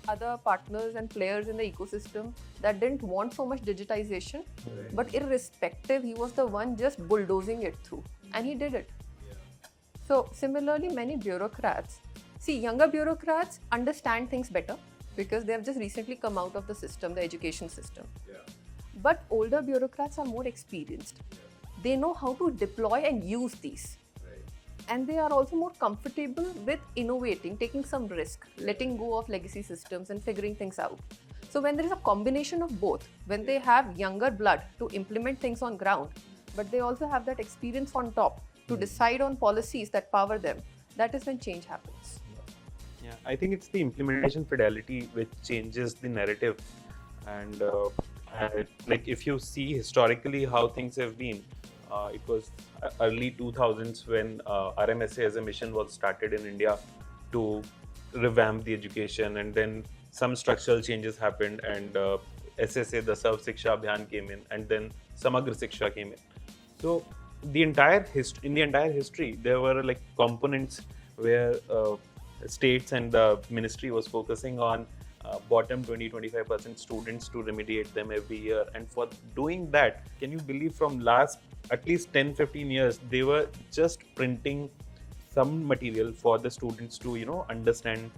other partners and players in the ecosystem that didn't want so much digitization, but irrespective, he was the one just bulldozing it through, and he did it. So similarly, many bureaucrats, see, younger bureaucrats understand things better because they have just recently come out of the system, the education system. But older bureaucrats are more experienced. They know how to deploy and use these. And they are also more comfortable with innovating, taking some risk, letting go of legacy systems and figuring things out. So when there is a combination of both, when they have younger blood to implement things on ground, but they also have that experience on top to decide on policies that power them, that is when change happens. Yeah, I think it's the implementation fidelity which changes the narrative, and like if you see historically how things have been, it was early 2000s when RMSA as a mission was started in India to revamp the education, and then some structural changes happened, and SSA, the Sarv Shiksha Abhiyan came in, and then Samagra Shiksha came in. So in the entire history, there were like components where states and the ministry was focusing on bottom 20-25% students to remediate them every year. And for doing that, can you believe from last at least 10-15 years, they were just printing some material for the students to understand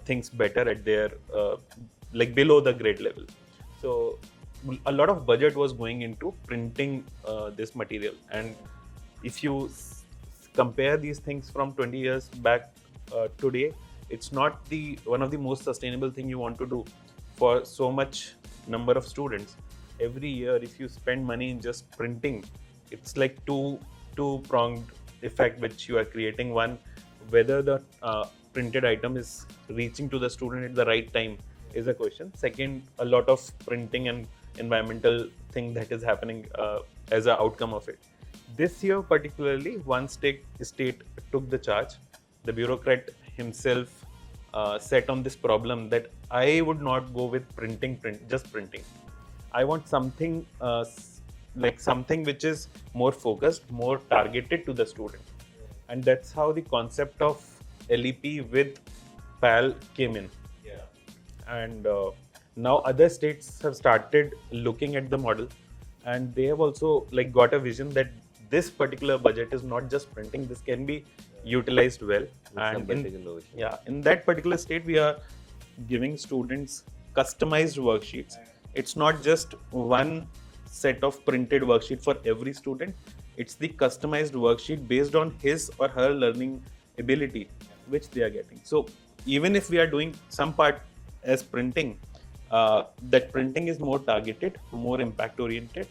things better at their like below the grade level. So a lot of budget was going into printing this material, and if you compare these things from 20 years back today, it's not the one of the most sustainable thing you want to do for so much number of students. Every year, if you spend money in just printing, it's like two pronged effect which you are creating. One, whether the printed item is reaching to the student at the right time is a question. Second, a lot of printing and environmental thing that is happening as an outcome of it. This year particularly, one state took the charge. The bureaucrat himself set on this problem that I would not go with just printing. I want something like something which is more focused, more targeted to the student, and that's how the concept of LEP with PAL came in. And now other states have started looking at the model, and they have also like got a vision that this particular budget is not just printing, this can be utilized well. Some And basic innovation. in that particular state, we are giving students customized worksheets. It's not just one set of printed worksheet for every student. It's the customized worksheet based on his or her learning ability, which they are getting. So even if we are doing some part as printing, that printing is more targeted, more impact oriented,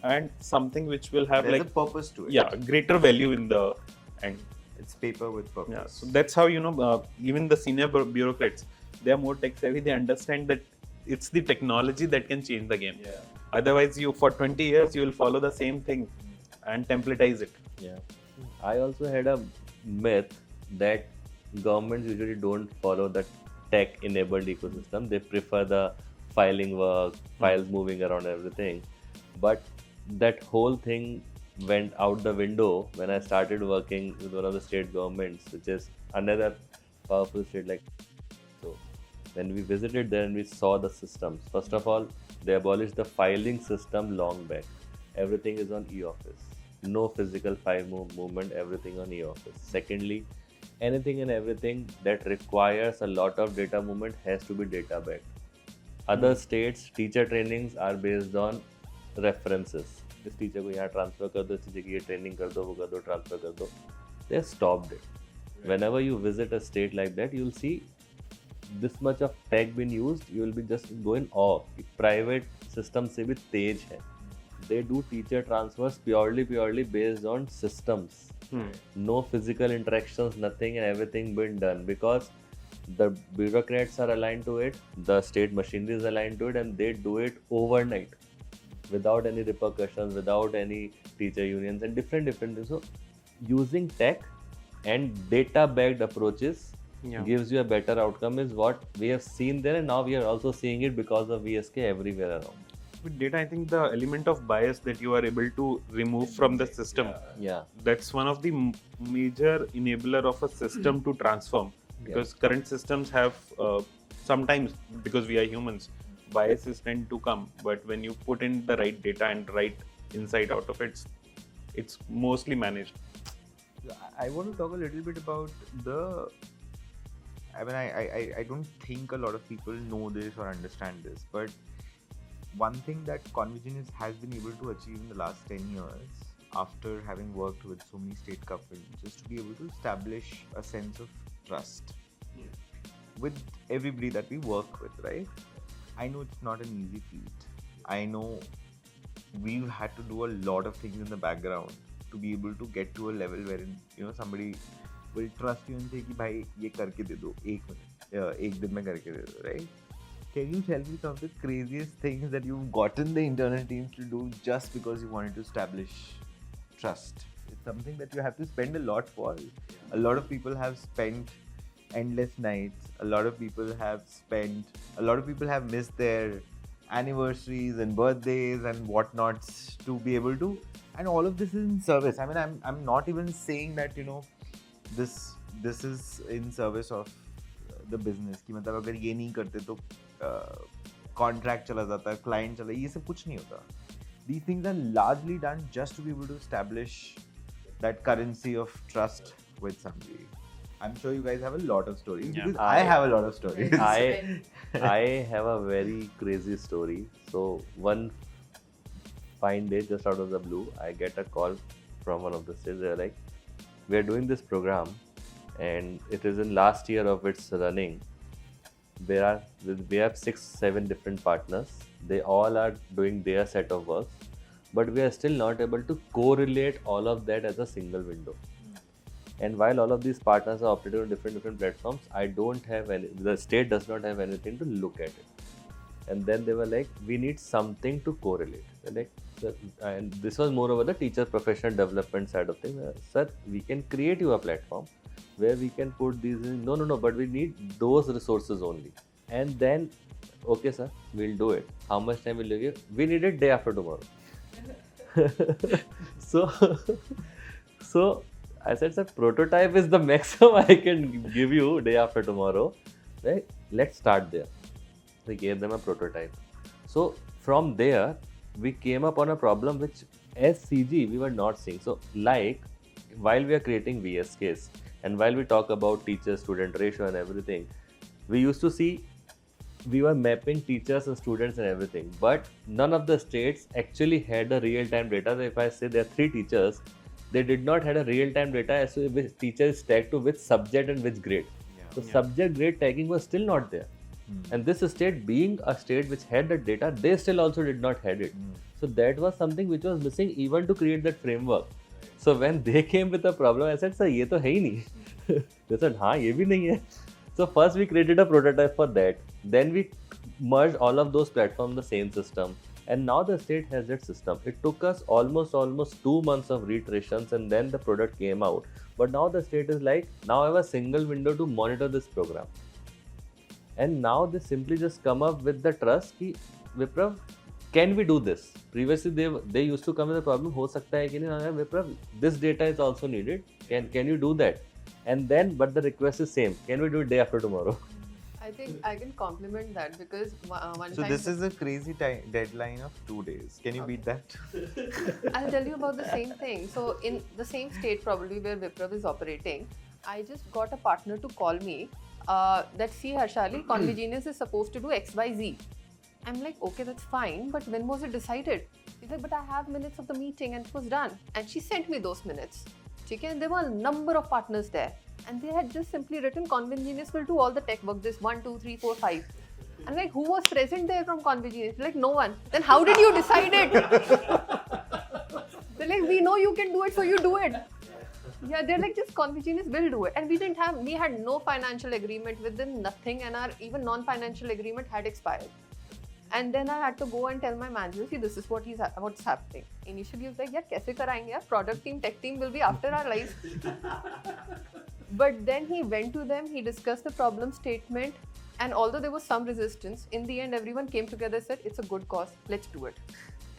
and something which will have There's like a purpose to it. greater value in the end. It's paper with purpose. Yeah, so that's how even the senior bureaucrats, they are more tech savvy. They understand that it's the technology that can change the game. Otherwise, you for 20 years you will follow the same thing and templatize it. Yeah. I also had a myth that governments usually don't follow the tech enabled ecosystem. They prefer the filing work, files moving around everything. But that whole thing went out the window when I started working with one of the state governments, which is another powerful state like. So when we visited there and we saw the systems, first of all, they abolished the filing system long back. Everything is on e-office. No physical file movement, everything on e-office. Secondly, anything and everything that requires a lot of data movement has to be data backed. Other states, teacher trainings are based on references. इस teacher को यहाँ transfer कर दो, इस teacher की ये training कर दो, वो कर दो, ट्रांसफर कर दो. They stopped it. Whenever you visit a state like that, you'll see this much of tech being used. You will be just go in awe. Private system से भी तेज है. They do teacher transfers purely based on systems. No physical interactions, nothing, and everything been done because the bureaucrats are aligned to it, the state machinery is aligned to it, and they do it overnight without any repercussions, without any teacher unions and different things. So using tech and data backed approaches gives you a better outcome is what we have seen there, and now we are also seeing it because of VSK everywhere around. With data, I think the element of bias that you are able to remove from the system, that's one of the major enabler of a system to transform. Because current systems have sometimes, because we are humans, biases tend to come, but when you put in the right data and right insight out of it, it's mostly managed. I want to talk a little bit about the. I mean, I don't think a lot of people know this or understand this, but one thing that Convergence has been able to achieve in the last 10 years, after having worked with so many state governments, is to be able to establish a sense of trust with everybody that we work with, right? I know it's not an easy feat. I know we've had to do a lot of things in the background to be able to get to a level wherein somebody will trust you and say कि भाई ये करके दे दो एक दिन में करके दे दो, right? Can you tell me some of the craziest things that you've gotten the internal teams to do just because you wanted to establish trust? It's something that you have to spend a lot for. A lot of people have spent endless nights. A lot of people have missed their anniversaries and birthdays and whatnots to be able to. And all of this is in service. I mean, I'm not even saying that, you know, this is in service of the business. कि मतलब अगर ये नहीं करते तो contract चला जाता, client चला, ये सब कुछ नहीं होता. These things are largely done just to be able to establish that currency of trust with somebody. I'm sure you guys have a lot of stories because I have a lot of stories. I have a very crazy story. So one fine day, just out of the blue, I get a call from one of the states. They're like, "We are doing this program, and it is in last year of its running. We have 6-7 different partners. They all are doing their set of works, but we are still not able to correlate all of that as a single window. And while all of these partners are operating on different platforms, I don't have any. The state does not have anything to look at it." And then they were like, "We need something to correlate." They're like, "Sir," and this was more over the teacher professional development side of things. "Sir, we can create you a platform where we can put these in." No, but we need those resources only. And then, "Okay, sir, we'll do it. How much time will you give?" "We need it day after tomorrow." So I said, "Sir, prototype is the maximum I can give you day after tomorrow. Right? Let's start there." We gave them a prototype. So from there, we came up on a problem which as CG we were not seeing. So like while we are creating VSKs and while we talk about teacher-student ratio and everything, we used to see we were mapping teachers and students and everything, but none of the states actually had a real-time data. So if I say there are 3 teachers, they did not had a real-time data as to which teacher is tagged to which subject and which grade. So subject grade tagging was still not there. And this state being a state which had the data, they still also did not had it. So that was something which was missing even to create that framework. So when they came with a problem, I said, "Sir, ये तो है ही नहीं." They said, "हाँ, ये भी नहीं है." So first we created a prototype for that. Then we merged all of those platforms in the same system. And now the state has its system. It took us almost 2 months of reiterations and then the product came out. But now the state is like, now I have a single window to monitor this program. And now they simply just come up with the trust कि Viprav, can we do this? Previously they used to come with a problem, हो सकता है कि नहीं, Viprav, this data is also needed. Can you do that? And then, but the request is same. Can we do it day after tomorrow? I think I can compliment that because one So time. this is a crazy deadline of 2 days. Can you beat that? I'll tell you about the same thing. So in the same state probably where Viprav is operating, I just got a partner to call me that see Harshali, Convigenius is supposed to do XYZ. I'm like, okay, that's fine, but when was it decided? He's like, but I have minutes of the meeting and it was done. And she sent me those minutes. Okay, and there were a number of partners there. And they had just simply written Convigenius will do all the tech work, this 1, 2, 3, 4, 5. I'm like, who was present there from Convigenius? Like, no one. Then how did you decide it? They're like, we know you can do it, so you do it. Yeah, they're like, just Convigenius will do it. And we had no financial agreement with them, nothing, and our even non-financial agreement had expired. And then I had to go and tell my manager, see, this is what's happening. Initially, he was like, yeah, kaise karayenge yaar? Product team, tech team will be after our lives. But then he went to them, he discussed the problem statement, and although there was some resistance, in the end, everyone came together and said, it's a good cause, let's do it.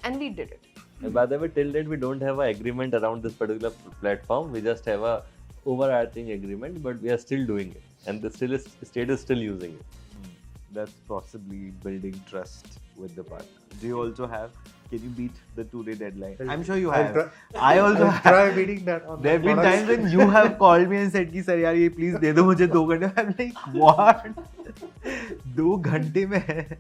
And we did it. And by the way, till date, we don't have an agreement around this particular platform. We just have a overarching agreement, but we are still doing it. And the state is still using it. That's possibly building trust with the partner. Do you also have? Can you beat the 2-day deadline? I'm sure you have. I also have. try beating that. There have been times when you have called me and said कि sir यार ये please दे दो मुझे 2 घंटे. I'm like what? 2 घंटे में है.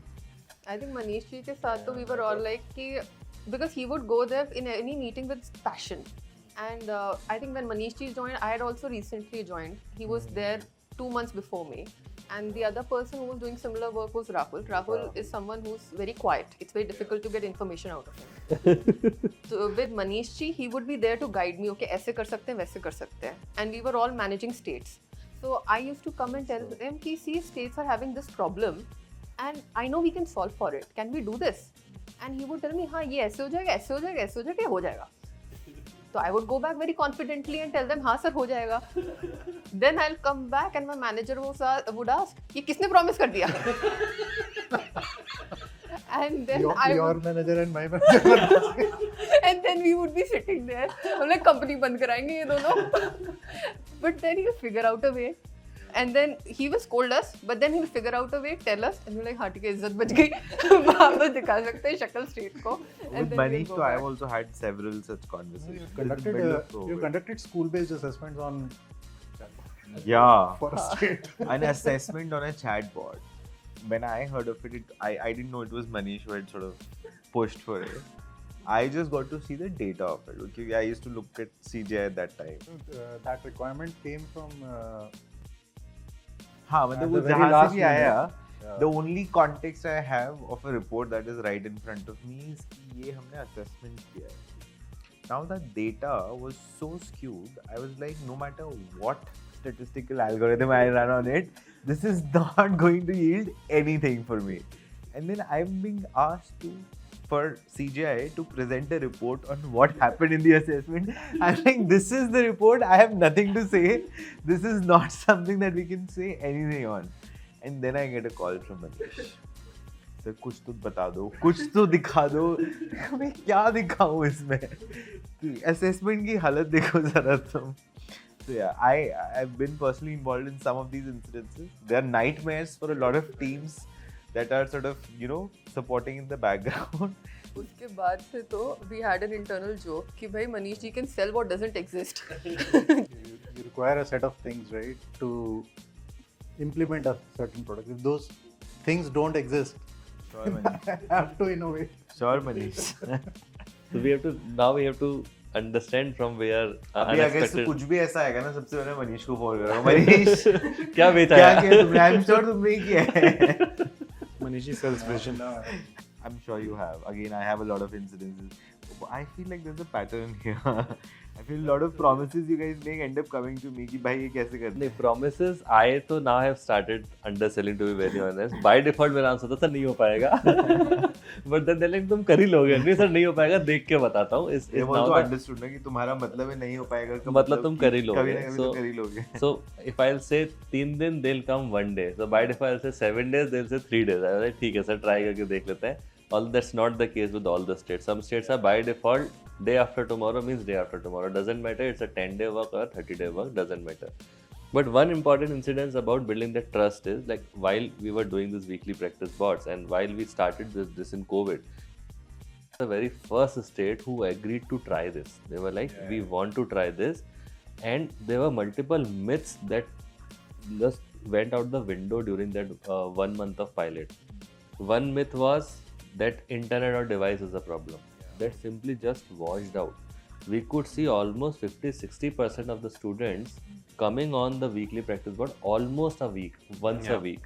I think Manish ji ke saath we were all like कि because he would go there in any meeting with passion. And I think when Manish ji joined, I had also recently joined. He was there 2 months before me. and the other person who was doing similar work was Rahul. Rahul is someone who's very quiet. It's very difficult to get information out of him. So with Manish ji, he would be there to guide me. Okay, ऐसे कर सकते हैं, वैसे कर सकते हैं. And we were all managing states. So I used to come and tell them, "Ki, see, states are having this problem, and I know we can solve for it. Can we do this?" And he would tell me, "हाँ, ये ऐसे हो जाएगा, ऐसे हो जाएगा, ऐसे हो जाएगा, हो जाएगा." So I would go back very confidently and tell them, "हाँ sir, हो जाएगा." Then I'll come back and my manager would ask, "ये किसने promise कर दिया?" And then your manager and my manager. and then we would be sitting there. I'm like, company बंद कराएंगे ये दोनों. But then he'll figure out a way. And then he will scold us, but then he'll figure out a way, tell us, and we're like, हाँ ठीक है, इज्जत बच गई. वापस दिखा सकते हैं शक्ल स्टेट को. With Manish, so I've also had several such conversations. You conducted school-based assessments on Yeah. for a state. An assessment on a chatbot. When I heard of it, I didn't know it was Manish who had sort of pushed for it. I just got to see the data of it. Okay, I used to look at CJ at that time. That requirement came from. हाँ At मतलब the वो very जहाँ last से भी आया, minute. the only context I have of a report that is right in front of me is कि ये हमने assessment किया है. Now the data was so skewed, I was like, no matter what statistical algorithm I run on it, this is not going to yield anything for me. And then I'm being asked for CGI to present a report on what happened in the assessment. I'm like, this is the report. I have nothing to say. This is not something that we can say anything on. And then I get a call from Manish. Sir कुछ तो बता दो, कुछ तो दिखा दो. मैं क्या दिखाऊं इसमें? Assessment की हालत देखो जरा तुम. So yeah, I've been personally involved in some of these incidences. They are nightmares for a lot of teams that are sort of, supporting in the background. उसके बाद से तो we had an internal joke कि भाई Manish ji can sell what doesn't exist. You require a set of things, right, to implement a certain product. If those things don't exist, Sure, Manish. I have to innovate. Sure, Manish. So we have to understand from where अभी अगर unexpected कुछ भी ऐसा आएगा ना, सबसे पहले मनीष को फोन करूंगा. मनीष, क्या बेचा क्या है? किया तुमने? I'm sure तुमने ही किया है. Manishi sells vision. I'm sure you have. Again, I have a lot of incidences. I feel like there's a pattern here. I feel a lot of promises you guys make end up coming to me कि भाई ये कैसे करते नहीं, promises I तो now have started underselling, to be very honest. By default मेरा answer था sir नहीं हो पाएगा. But then they're like तुम कर ही लोगे. नहीं सर नहीं हो पाएगा, देख के बताता हूँ. They Is now also the understood ना कि तुम्हारा मतलब है नहीं हो पाएगा का मतलब तुम कर ही लोगे. कभी ना कभी तो कर ही लोगे. So if I'll say 3 दिन, they'll come 1 day. So by default I'll say 7 days, they'll say 3 days. I was like ठीक है सर, try करके देख लेते हैं. All that's not the case with all the states. Some states are by default day after tomorrow means day after tomorrow. Doesn't matter it's a 10-day work or 30-day work, doesn't matter. But one important incident about building that trust is like while we were doing this weekly practice bots and while we started this in COVID, the very first state who agreed to try this. They were like, we want to try this. And there were multiple myths that just went out the window during that 1 month of pilot. One myth was that internet or device is a problem. That simply just washed out. We could see almost 50-60% of the students coming on the weekly practice board almost a week, once a week,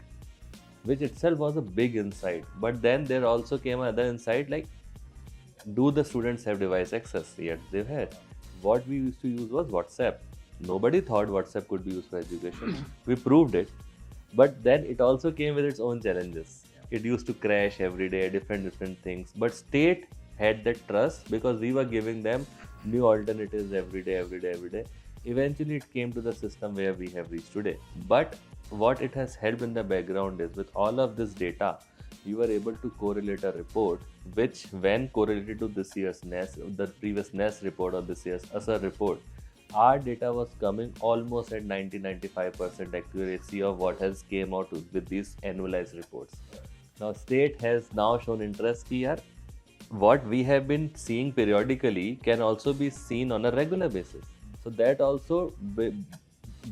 which itself was a big insight. But then there also came another insight like, do the students have device access? Yet they had. What we used to use was WhatsApp. Nobody thought WhatsApp could be used for education. We proved it. But then it also came with its own challenges. It used to crash every day, different things. But state had that trust because we were giving them new alternatives every day. Eventually it came to the system where we have reached today. But what it has helped in the background is with all of this data, you were able to correlate a report which when correlated to this year's NES, the previous NES report or this year's ASER report, our data was coming almost at 90-95% accuracy of what has came out with these annualized reports. Now state has now shown interest here. What we have been seeing periodically can also be seen on a regular basis. So that also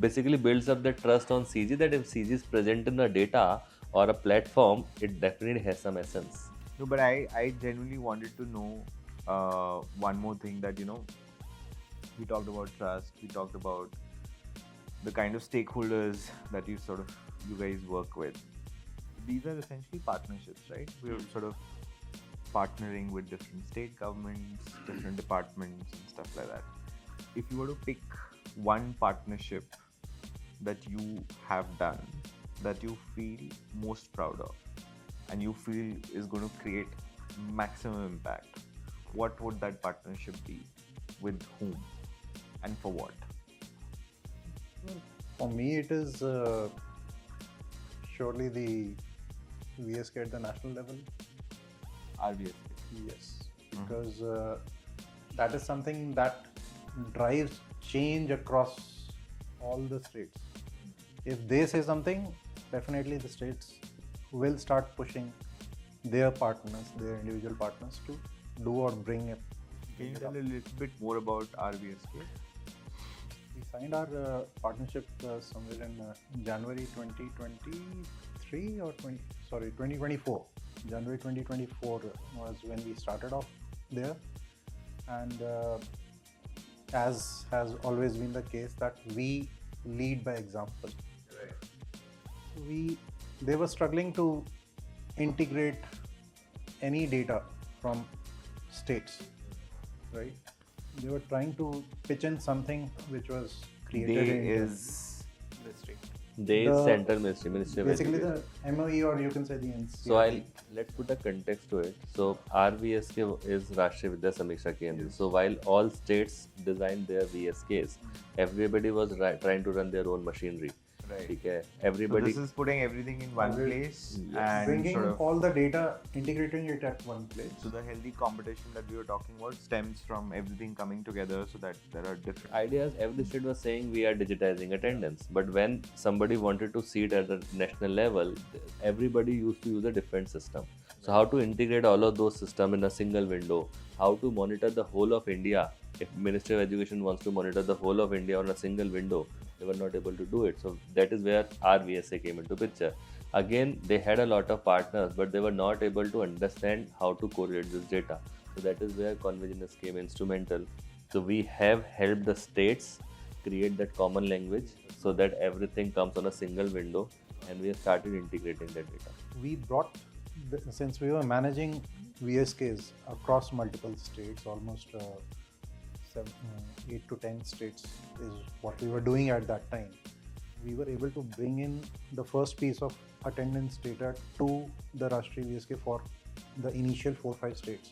basically builds up the trust on CG that if CG is present in the data or a platform, it definitely has some essence. No, but I genuinely wanted to know one more thing that, we talked about trust, we talked about the kind of stakeholders that you sort of you guys work with, these are essentially partnerships, right? We're sort of partnering with different state governments, different departments, and stuff like that. If you were to pick one partnership that you have done that you feel most proud of and you feel is going to create maximum impact, what would that partnership be? With whom and for what? For me, it is surely the VSK at the national level. RBS. Yes, because that is something that drives change across all the states. If they say something, definitely the states will start pushing their partners, their individual partners to do or bring it. Can you tell a little bit more about RBSK? We signed our partnership somewhere in January 2023 or 2024. January 2024 was when we started off there, and as has always been the case, that we lead by example. They were struggling to integrate any data from states, right? They were trying to pitch in something which was created They in India. is They The- is Central Ministry of basically Education. the MOE, or you can say the NCERT. So let's put a context to it. So RVSK is Rashtriya Vidya Samiksha Kendra. So while all states designed their VSKs, everybody was trying to run their own machinery. right. Okay, So everybody. this is putting everything in one place and bringing sort of. all the data, integrating it at one place. So the healthy competition that we were talking about stems from everything coming together, so that there are different. Ideas, every state was saying we are digitizing attendance, but when somebody wanted to see it at the national level, everybody used to use a different system. So how to integrate all of those systems in a single window, how to monitor the whole of India. If Ministry of Education wants to monitor the whole of India on a single window, they were not able to do it. So that is where our VSA came into picture. Again, they had a lot of partners, but they were not able to understand how to correlate this data. So that is where Convergence came instrumental. So we have helped the states create that common language so that everything comes on a single window, and we have started integrating that data. We brought, since we were managing VSKs across multiple states, almost 8 to 10 states is what we were doing at that time. We were able to bring in the first piece of attendance data to the Rashtriya VSK for the initial 4-5 states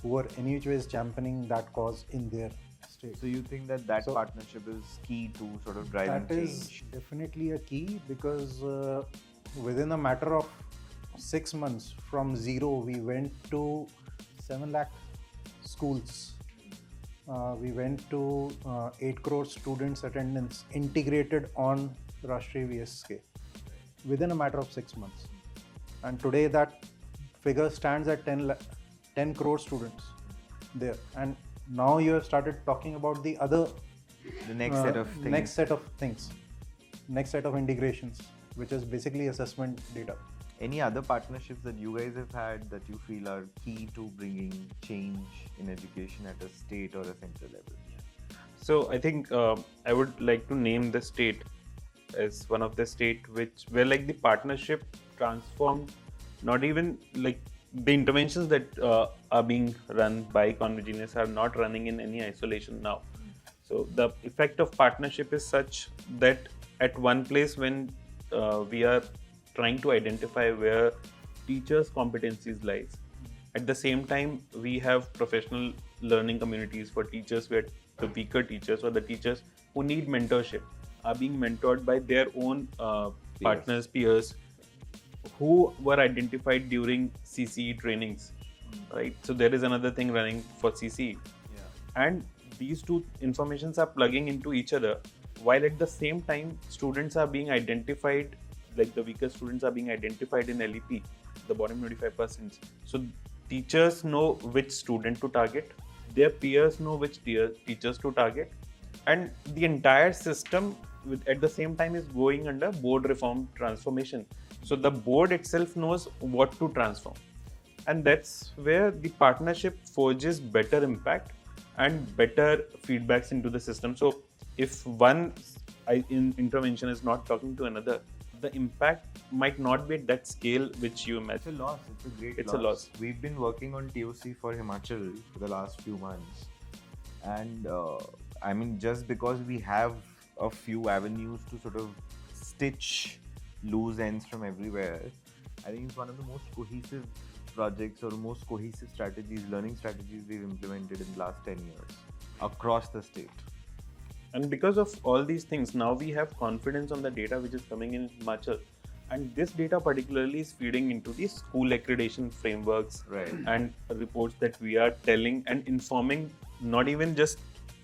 who were any which ways championing that cause in their state. So you think that So- partnership is key to sort of driving That is change? definitely a key, because within a matter of 6 months from zero, we went to 7 lakh schools. We went to 8 crore students attendance integrated on Rashtriya VSK within a matter of 6 months. And today that figure stands at 10 crore students there. And now you have started talking about the other The next set of things. next set of things, next set of integrations, which is basically assessment data. Any other partnerships that you guys have had that you feel are key to bringing change in education at a state or a central level? So I think I would like to name the state as one of the state where like the partnership transformed, not even like the interventions that are being run by Convergence are not running in any isolation now. So the effect of partnership is such that at one place when we are trying to identify where teachers' competencies lies, at the same time we have professional learning communities for teachers where the weaker teachers or the teachers who need mentorship are being mentored by their own partners, peers, who were identified during CCE trainings, right? So there is another thing running for CCE. And these two informations are plugging into each other, while at the same time students are being identified, like the weaker students are being identified in LEP, the bottom 25%. So teachers know which student to target, their peers know which teachers to target, and the entire system at the same time is going under board reform transformation. So the board itself knows what to transform, and that's where the partnership forges better impact and better feedbacks into the system. So if one intervention is not talking to another, the impact might not be at that scale which you It's imagine. a loss. It's a great It's a loss. We've been working on TOC for Himachal for the last few months. And I mean, just because we have a few avenues to sort of stitch loose ends from everywhere, I think it's one of the most cohesive projects or most cohesive strategies, learning strategies we've implemented in the last 10 years across the state. And because of all these things, now we have confidence on the data which is coming in Himachal. And this data particularly is feeding into the school accreditation frameworks Right. and reports that we are telling and informing not even just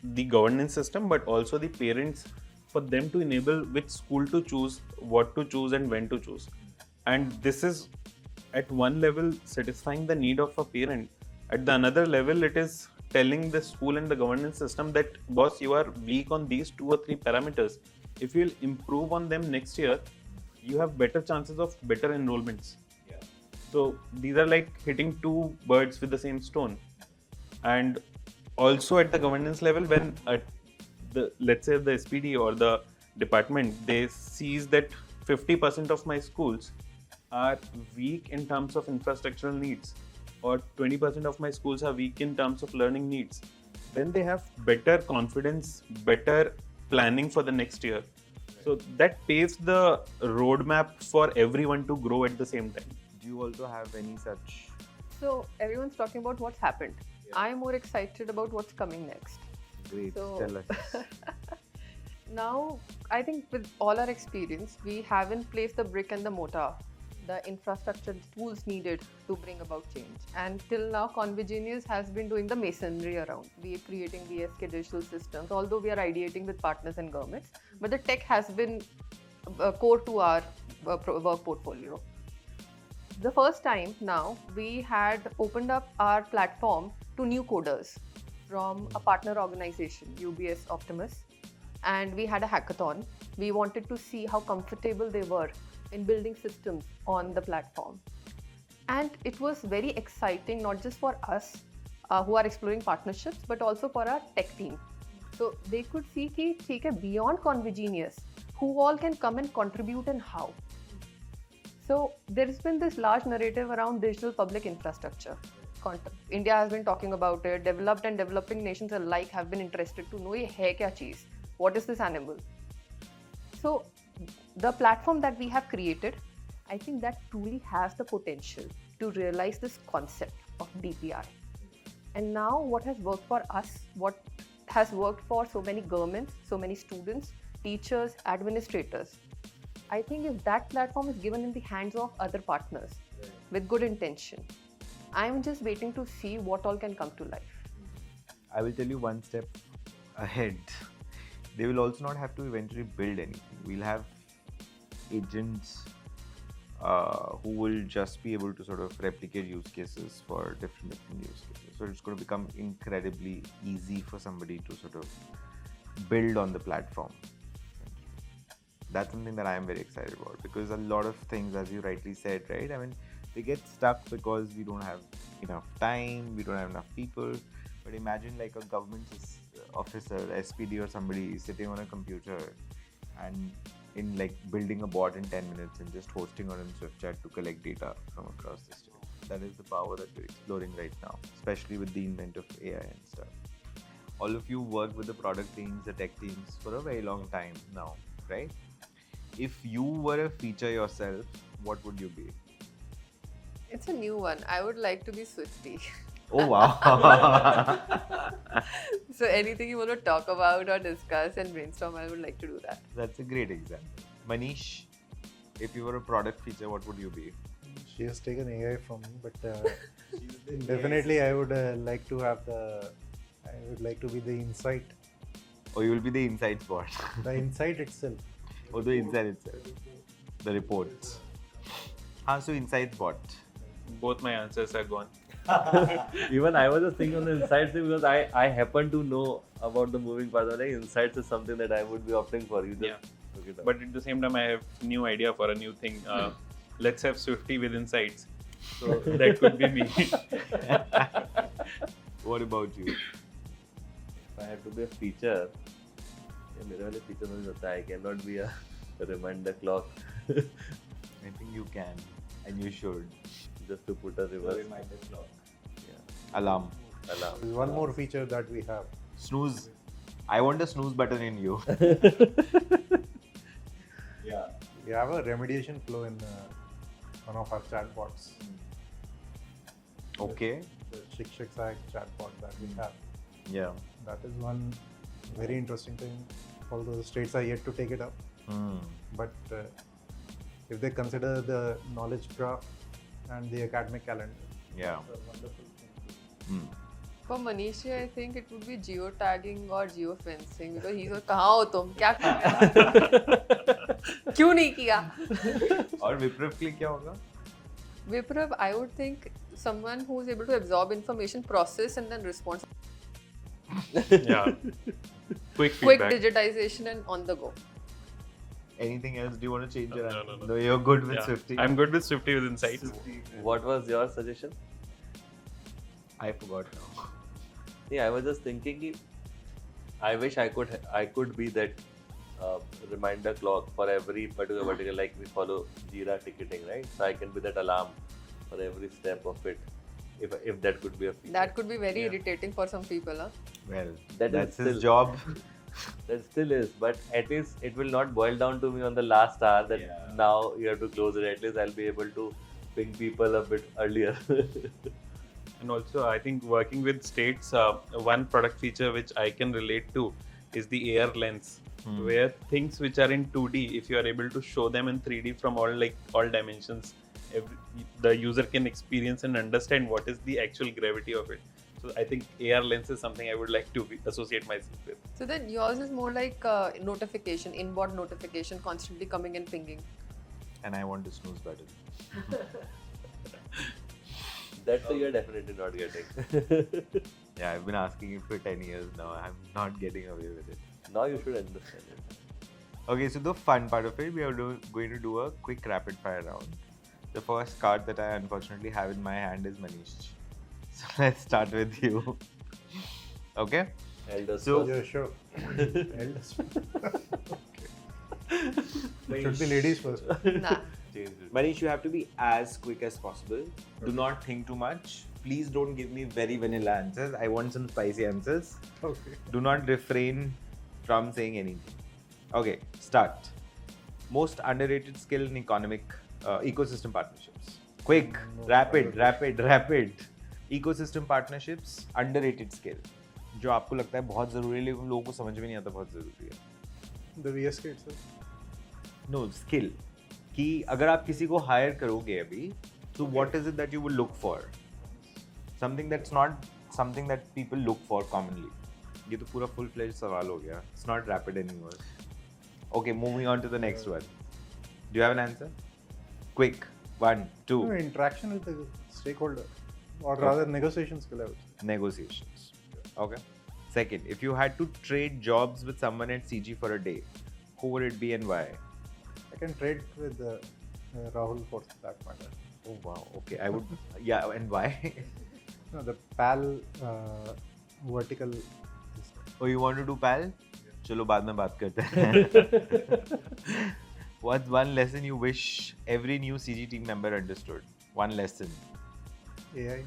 the governance system but also the parents for them to enable which school to choose, what to choose, and when to choose. And this is at one level satisfying the need of a parent. At the another level, it is telling the school and the governance system that, boss, you are weak on these 2 or 3 parameters. If you'll improve on them next year, you have better chances of better enrollments. So these are like hitting 2 birds with the same stone. And also at the governance level, when let's say the SPD or the department, they sees that 50% of my schools are weak in terms of infrastructural needs, or 20% of my schools are weak in terms of learning needs, then they have better confidence, better planning for the next year. So that paves the roadmap for everyone to grow at the same time. Do you also have any such? So everyone's talking about what's happened. I'm more excited about what's coming next. Great, So- tell us. Now, I think with all our experience, we have in place the brick and the mortar, the infrastructure, the tools needed to bring about change. And till now, Convigenius has been doing the masonry around. We are creating VSK digital systems, although we are ideating with partners and governments. But the tech has been core to our work portfolio. The first time now, we had opened up our platform to new coders from a partner organization, UBS Optimus, and we had a hackathon. We wanted to see how comfortable they were in building systems on the platform. And it was very exciting, not just for us who are exploring partnerships, but also for our tech team. So they could see कि ठीक है, beyond Convigenius, who all can come and contribute and how. So there has been this large narrative around digital public infrastructure. India has been talking about it. Developed and developing nations alike have been interested to know ये है क्या चीज़? What is this animal? So the platform that we have created, I think that truly has the potential to realize this concept of DPI. And now what has worked for us, what has worked for so many governments, so many students, teachers, administrators, I think if that platform is given in the hands of other partners with good intention, I'm just waiting to see what all can come to life. I will tell you one step ahead. They will also not have to eventually build anything. We'll have agents who will just be able to sort of replicate use cases for different use cases. So it's going to become incredibly easy for somebody to sort of build on the platform. That's something that I am very excited about, because a lot of things, as you rightly said, right? I mean, they get stuck because we don't have enough time, we don't have enough people. But imagine like a government officer, SPD or somebody sitting on a computer and in like building a bot in 10 minutes and just hosting on SwiftChat to collect data from across the state. That is the power that we're exploring right now, especially with the invent of AI and stuff. All of you work with the product teams, the tech teams for a very long time now, right? If you were a feature yourself, what would you be? It's a new one. I would like to be Swifty. Oh wow. So anything you want to talk about or discuss and brainstorm, I would like to do that. That's a great example. Manish, if you were a product feature, what would you be? She has taken AI from me, but definitely I would like to have I would like to be the insight, Or you will be the insights bot. the insight itself. Or the insight itself. The reports. So insights bot. Both my answers are gone. Even I was just thinking on the insights thing, because I happen to know about the moving parts. Like insights is something that I would be opting for. You just Yeah. look it up. But at the same time, I have new idea for a new thing. Let's have Swifty with insights. So that could be me. What about you? If I have to be a feature, मेरे वाले feature में होता है I cannot be a reminder clock. I think you can, and you should. Just to put a reverse Alarm. alarm. There's one more feature that we have. Snooze. I want a snooze button in you. We have a remediation flow in one of our chatbots. Okay. The Shikshak Sahak chatbot that we have. Yeah. That is one very interesting thing. Although the states are yet to take it up, Hmm. but if they consider the knowledge graph and the academic calendar, Yeah. it's a wonderful thing. Hmm. For Manishi, I think it would be geotagging or geofencing because he's like, कहाँ हो तुम? क्या कर रहे हो? क्यों नहीं किया? और विप्लव के लिए क्या होगा? Viprav, I would think someone who is able to absorb information, process, and then respond. Yeah. Quick Quick feedback. digitization and on the go. Anything else? Do you want to change your No, answer? no. You're good with Yeah. Swifty. I'm good with Swifty with insights. What was your suggestion? I forgot now. Yeah, I was just thinking कि I wish I could be that reminder clock for every particular vertical, like we follow Jira ticketing, right? So I can be that alarm for every step of it, if that could be a feature. That could be very Yeah. irritating for some people. Huh? Well, That is that's his still- job. That still is, but at least it will not boil down to me on the last hour that now you have to close it. At least I'll be able to ping people a bit earlier. And also, I think working with states, one product feature which I can relate to is the AR lens, where things which are in 2D, if you are able to show them in 3D from all dimensions, the user can experience and understand what is the actual gravity of it. So I think AR lens is something I would like to associate myself with. So then yours is more like notification, inbound notification, constantly coming and pinging. And I want the snooze button. That's what you're definitely not getting. Yeah, I've been asking it for 10 years now. I'm not getting away with it. Now you should understand it. Okay, so the fun part of it, we are going to do a quick rapid fire round. The first card that I unfortunately have in my hand is Manish. So let's start with you. Okay? Elder So- Yeah, sure. Eldest. It should be ladies first. Nah. change it. Manish, you have to be as quick as possible. Do not think too much. Please don't give me very vanilla answers. I want some spicy answers. Okay. Do not refrain from saying anything. Okay, start. Most underrated skill in ecosystem partnerships. Quick, rapid. Ecosystem partnerships, underrated skill. जो आपको लगता है बहुत ज़रूरी है लेकिन लोगों को समझ में नहीं आता बहुत ज़रूरी है. The VSK itself. No, skill. कि अगर आप किसी को hire करोगे अभी, so what is it that you will look for? Something that's not something that people look for commonly. ये तो पूरा full fledged सवाल हो गया. It's not rapid anymore. Okay, moving on to the next one. Do you have an answer? Quick. 1, 2. No, interaction with the stakeholder, or rather negotiation skill, I would say. Negotiations. Okay. Second, if you had to trade jobs with someone at CG for a day, who would it be and why? I can trade with Rahul for that matter. Oh wow. Okay, I would. Yeah, and why? No, the PAL vertical. Oh, you want to do PAL? चलो बाद में बात करते हैं. What's one lesson you wish every new CG team member understood? One lesson. AI.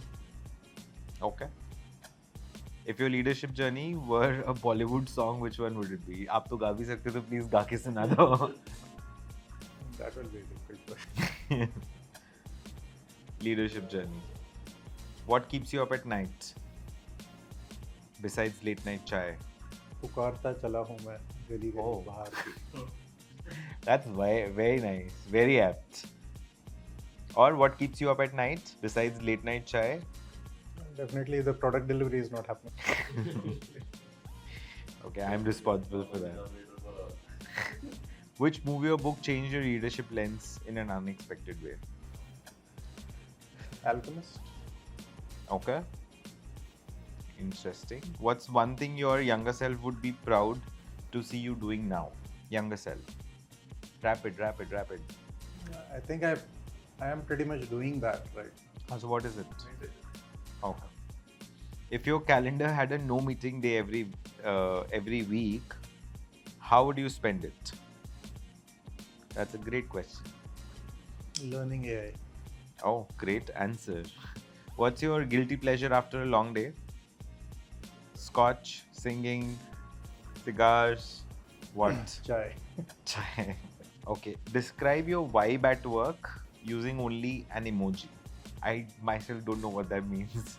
Okay. If your leadership journey were a Bollywood song, which one would it be? आप तो गा भी सकते हो तो please गा के सुना दो. That will be difficult. Leadership journey. What keeps you up at night? Besides late night chai. पुकारता चला हूँ मैं गली गली Oh. बाहर की. That's very nice. Very apt. Or what keeps you up at night besides late night chai? Definitely, the product delivery is not happening. Okay, I'm responsible for that. Which movie or book changed your readership lens in an unexpected way? Alchemist. Okay. Interesting. What's one thing your younger self would be proud to see you doing now? Younger self. Rapid. I think I am pretty much doing that right now. So what is it? Okay. If your calendar had a no meeting day every week, how would you spend it? That's a great question. Learning AI. Oh, great answer. What's your guilty pleasure after a long day? Scotch, singing, cigars, what? Chai. Chai. Okay. Describe your vibe at work using only an emoji. I myself don't know what that means.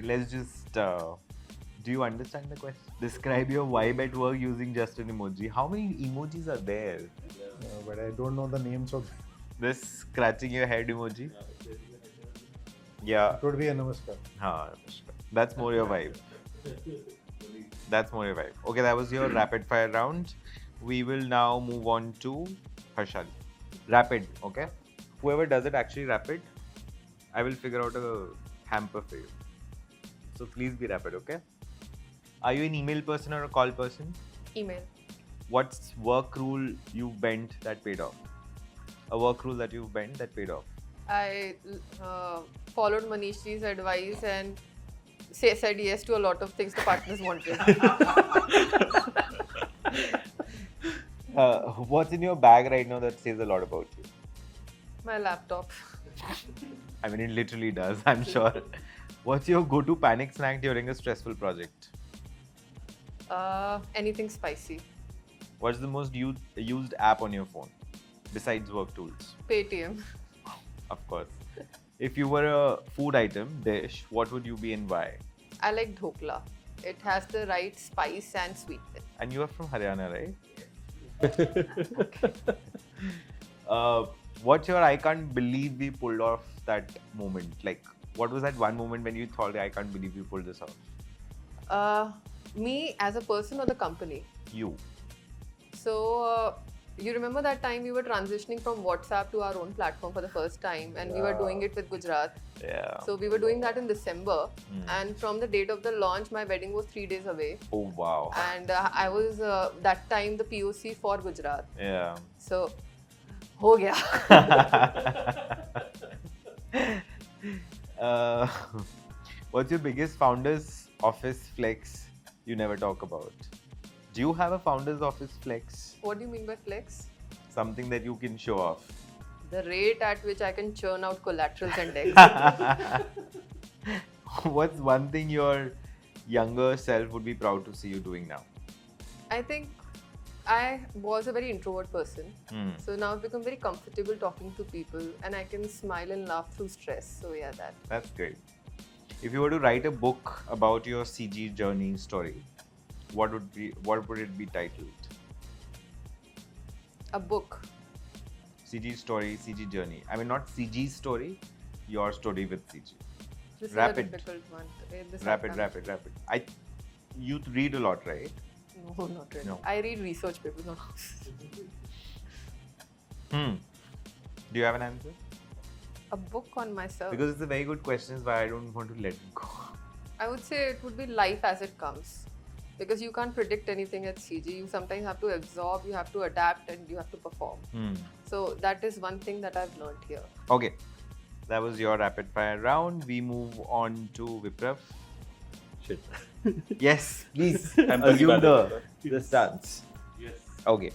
Let's just. Do you understand the question? Describe your vibe at work using just an emoji. How many emojis are there? But I don't know the names of. This scratching your head emoji. Yeah. It would be a namaskar. Haan, that's more your vibe. That's more your vibe. Okay, that was your rapid fire round. We will now move on to Harshali. Rapid, okay? Whoever does it actually rapid, I will figure out a hamper for you. So please be rapid, okay? Are you an email person or a call person? Email. What's work rule you bent that paid off? A work rule that you bent that paid off. I followed Manishji's advice and said yes to a lot of things the partners wanted. What's in your bag right now that says a lot about you? My laptop. I mean, it literally does, I'm sure. What's your go-to panic snack during a stressful project? Anything spicy. What's the most used app on your phone besides work tools? Paytm. Of course. If you were a food item, dish, what would you be and why? I like dhokla. It has the right spice and sweetness. And you are from Haryana, right? What's your I can't believe we pulled off that moment? Like, what was that one moment when you thought, I can't believe we pulled this off? Me as a person or the company? You. So, you remember that time we were transitioning from WhatsApp to our own platform for the first time, and we were doing it with Gujarat. Yeah. So we were doing that in December, and from the date of the launch, my wedding was 3 days away, Oh, wow. and I was that time the POC for Gujarat. Yeah. So, ho gaya. What's your biggest founder's office flex you never talk about? Do you have a founder's office flex? What do you mean by flex? Something that you can show off. The rate at which I can churn out collaterals and decks. What's one thing your younger self would be proud to see you doing now? I think I was a very introvert person. Hmm. So now I've become very comfortable talking to people, and I can smile and laugh through stress. So yeah, that. That's great. If you were to write a book about your CG journey story, what would it be titled? A book. CG story, CG journey. I mean, not CG story, your story with CG. This Rapid. is a difficult one. Rapid. You read a lot, right? No, not really. No. I read research papers. No. Do you have an answer? A book on myself. Because it's a very good question, is why I don't want to let it go. I would say it would be life as it comes. Because you can't predict anything at CG. You sometimes have to absorb, you have to adapt, and you have to perform. So that is one thing that I've learned here. Okay, that was your rapid fire round. We move on to Viprav. Shit. Yes, please I'm assume Pratibha. the starts. Yes. Okay,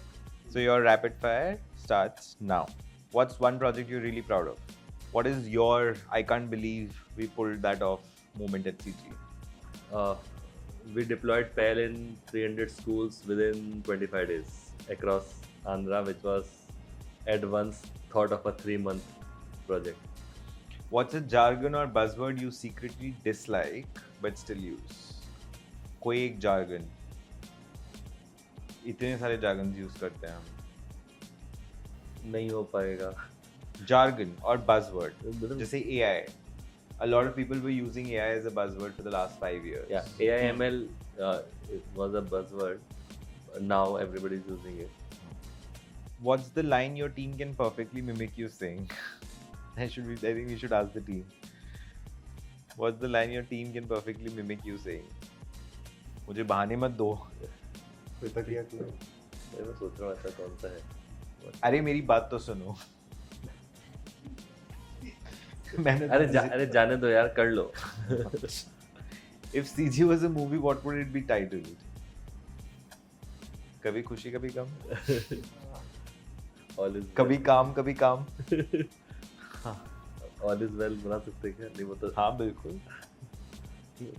so your rapid fire starts now. What's one project you're really proud of? What is your I can't believe we pulled that off moment at CG? We deployed PAL in 300 schools within 25 days across Andhra, which was at once thought of a 3-month project. What's a jargon or buzzword you secretly dislike but still use? कोई एक jargon. इतने सारे jargons use करते हैं हम. नहीं हो पाएगा. Jargon or buzzword. मतलब- जैसे AI. A lot of people were using AI as a buzzword for the last 5 years. Yeah, AI/ML it was a buzzword. Now everybody's using it. What's the line your team can perfectly mimic you saying? I think we should ask the team. What's the line your team can perfectly mimic you saying? मुझे बहाने मत दो. Prithakiya Club. मैं सोच रहा हूँ ऐसा कौन सा है. अरे मेरी बात तो सुनो. अरे जाने दो यार, कर लो. If CG was a movie, what would it be titled? कभी खुशी कभी गम. All is कभी काम कभी काम. ऑल इज वेल बना सकते हैं क्या? नहीं वो तो हाँ बिल्कुल.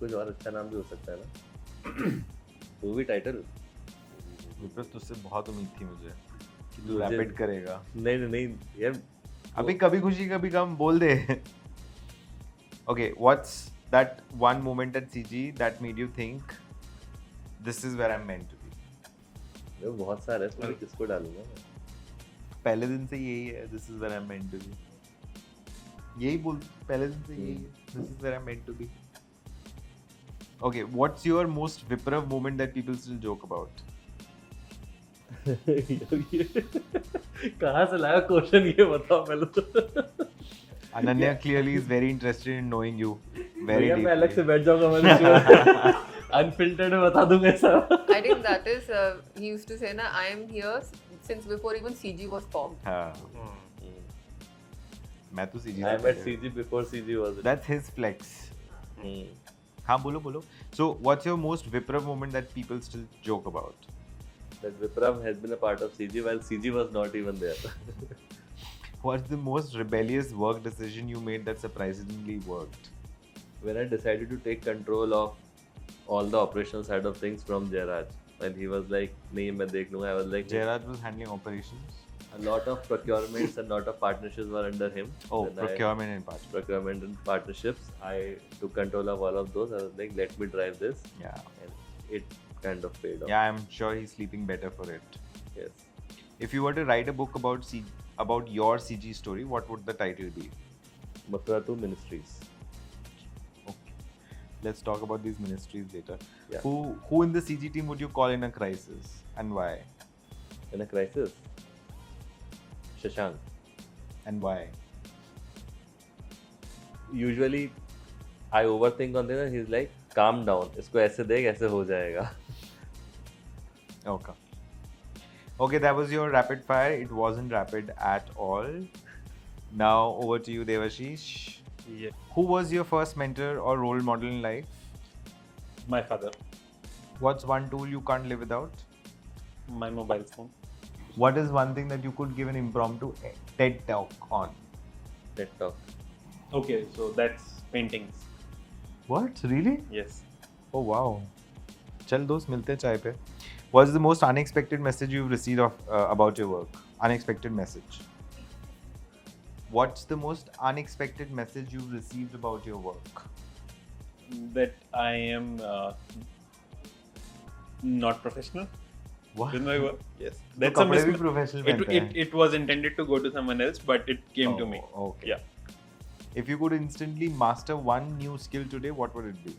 कुछ और अच्छा नाम भी हो सकता है ना. Movie title. विप्र तुझसे बहुत उम्मीद थी मुझे कि तू मुझे- रैपिड करेगा. नहीं यार. अभी कभी खुशी कभी गम बोल दे. Okay, what's that one moment at CG that made you think this is where I'm meant to be? वो बहुत सारे हैं, तो किसको डालूंगा मैं? पहले दिन से यही है. This is where I'm meant to be. यही बोल. पहले दिन से यही है. This is where I'm meant to be. Okay, what's your most Viprav moment that people still joke about? कहाँ से लाया क्वेश्चन ये बताओ पहले तो. Ananya clearly is very interested in knowing you very भैया मैं अलग से deeply. बैठ जाऊंगा मैं अनफिल्टर्ड में बता दूंगा सब. I think that is, he used to say, I am here since before even CG was formed. हाँ. मैं तो CG I से met पहले- CG before CG was. That's his flex. हाँ बोलो बोलो. So what's your most Viprav moment that people still joke about? That Viprav has been a part of CG while CG was not even there. What's the most rebellious work decision you made that surprisingly worked? When I decided to take control of all the operational side of things from Jairaj, and he was like, "नहीं मैं देख लूँगा." I was like, Jairaj was handling operations. a lot of procurements and lot of partnerships were under him. Oh, And procurement and part. procurement and partnerships. I took control of all of those. I was like, let me drive this, Yeah. and it kind of paid off. Yeah, I'm sure he's sleeping better for it. Yes. If you were to write a book about your CG story, what would the title be? Mathura 2 Ministries. Okay. Let's talk about these ministries later. Yeah. Who in the CG team would you call in a crisis and why? In a crisis. Shashank. And why? Usually, I overthink on this. And he's like, calm down. इसको ऐसे देख ऐसे हो जाएगा. Okay. Okay, that was your rapid fire. It wasn't rapid at all. Now over to you, Devashish. Yeah. Who was your first mentor or role model in life? My father. What's one tool you can't live without? My mobile phone. What is one thing that you could give an impromptu TED talk on? TED Talk. Okay, so that's paintings. What? Really? Yes. Oh wow. चल दोस्त मिलते हैं चाय पे. What's the most unexpected message you've received about your work? Unexpected message. What's the most unexpected message you've received about your work? That I am not professional What? with my work. Yes. तो That's a कपड़े भी mis- professional it, पहनते it, हैं. it was intended to go to someone else, but it came to me. Oh, okay. Yeah. If you could instantly master one new skill today, what would it be?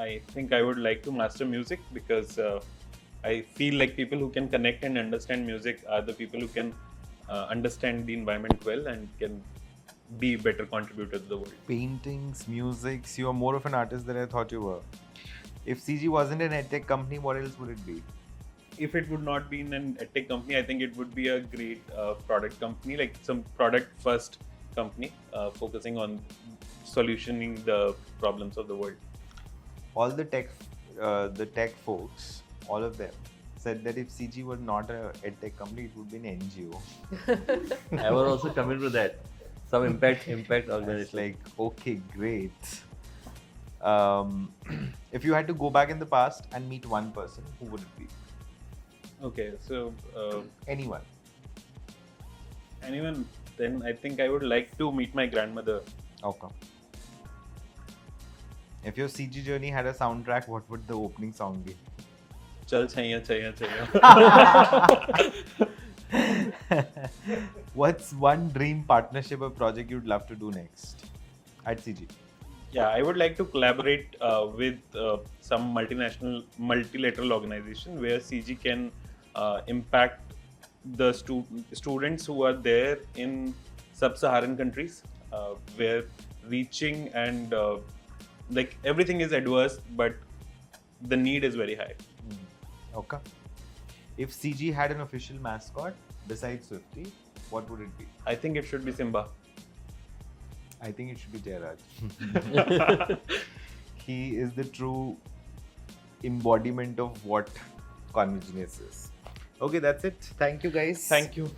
I think I would like to master music because I feel like people who can connect and understand music are the people who can understand the environment well and can be better contributor to the world. Paintings, musics, you are more of an artist than I thought you were. If CG wasn't an edtech company, what else would it be? If it would not be in an edtech company, I think it would be a great product company, like some product first company focusing on solutioning the problems of the world. All the tech folks, all of them, said that if CG were not a edtech company, it would be an NGO. I was also coming to that. Some impact It's organization. like, okay, great. If you had to go back in the past and meet one person, who would it be? Okay, so Anyone. anyone, then I think I would like to meet my grandmother. Okay. If your CG journey had a soundtrack, what would the opening song be? Chal chaiya chaiya chaiya. What's one dream partnership or project you'd love to do next at CG? Yeah, I would like to collaborate with some multilateral organization where CG can impact the students who are there in sub-Saharan countries, where reaching and like everything is adverse, but the need is very high. Okay. If CG had an official mascot besides Swifty, what would it be? I think it should be Simba. I think it should be Jairaj. He is the true embodiment of what Convergenius is. Okay, that's it. Thank you, guys. Thank you.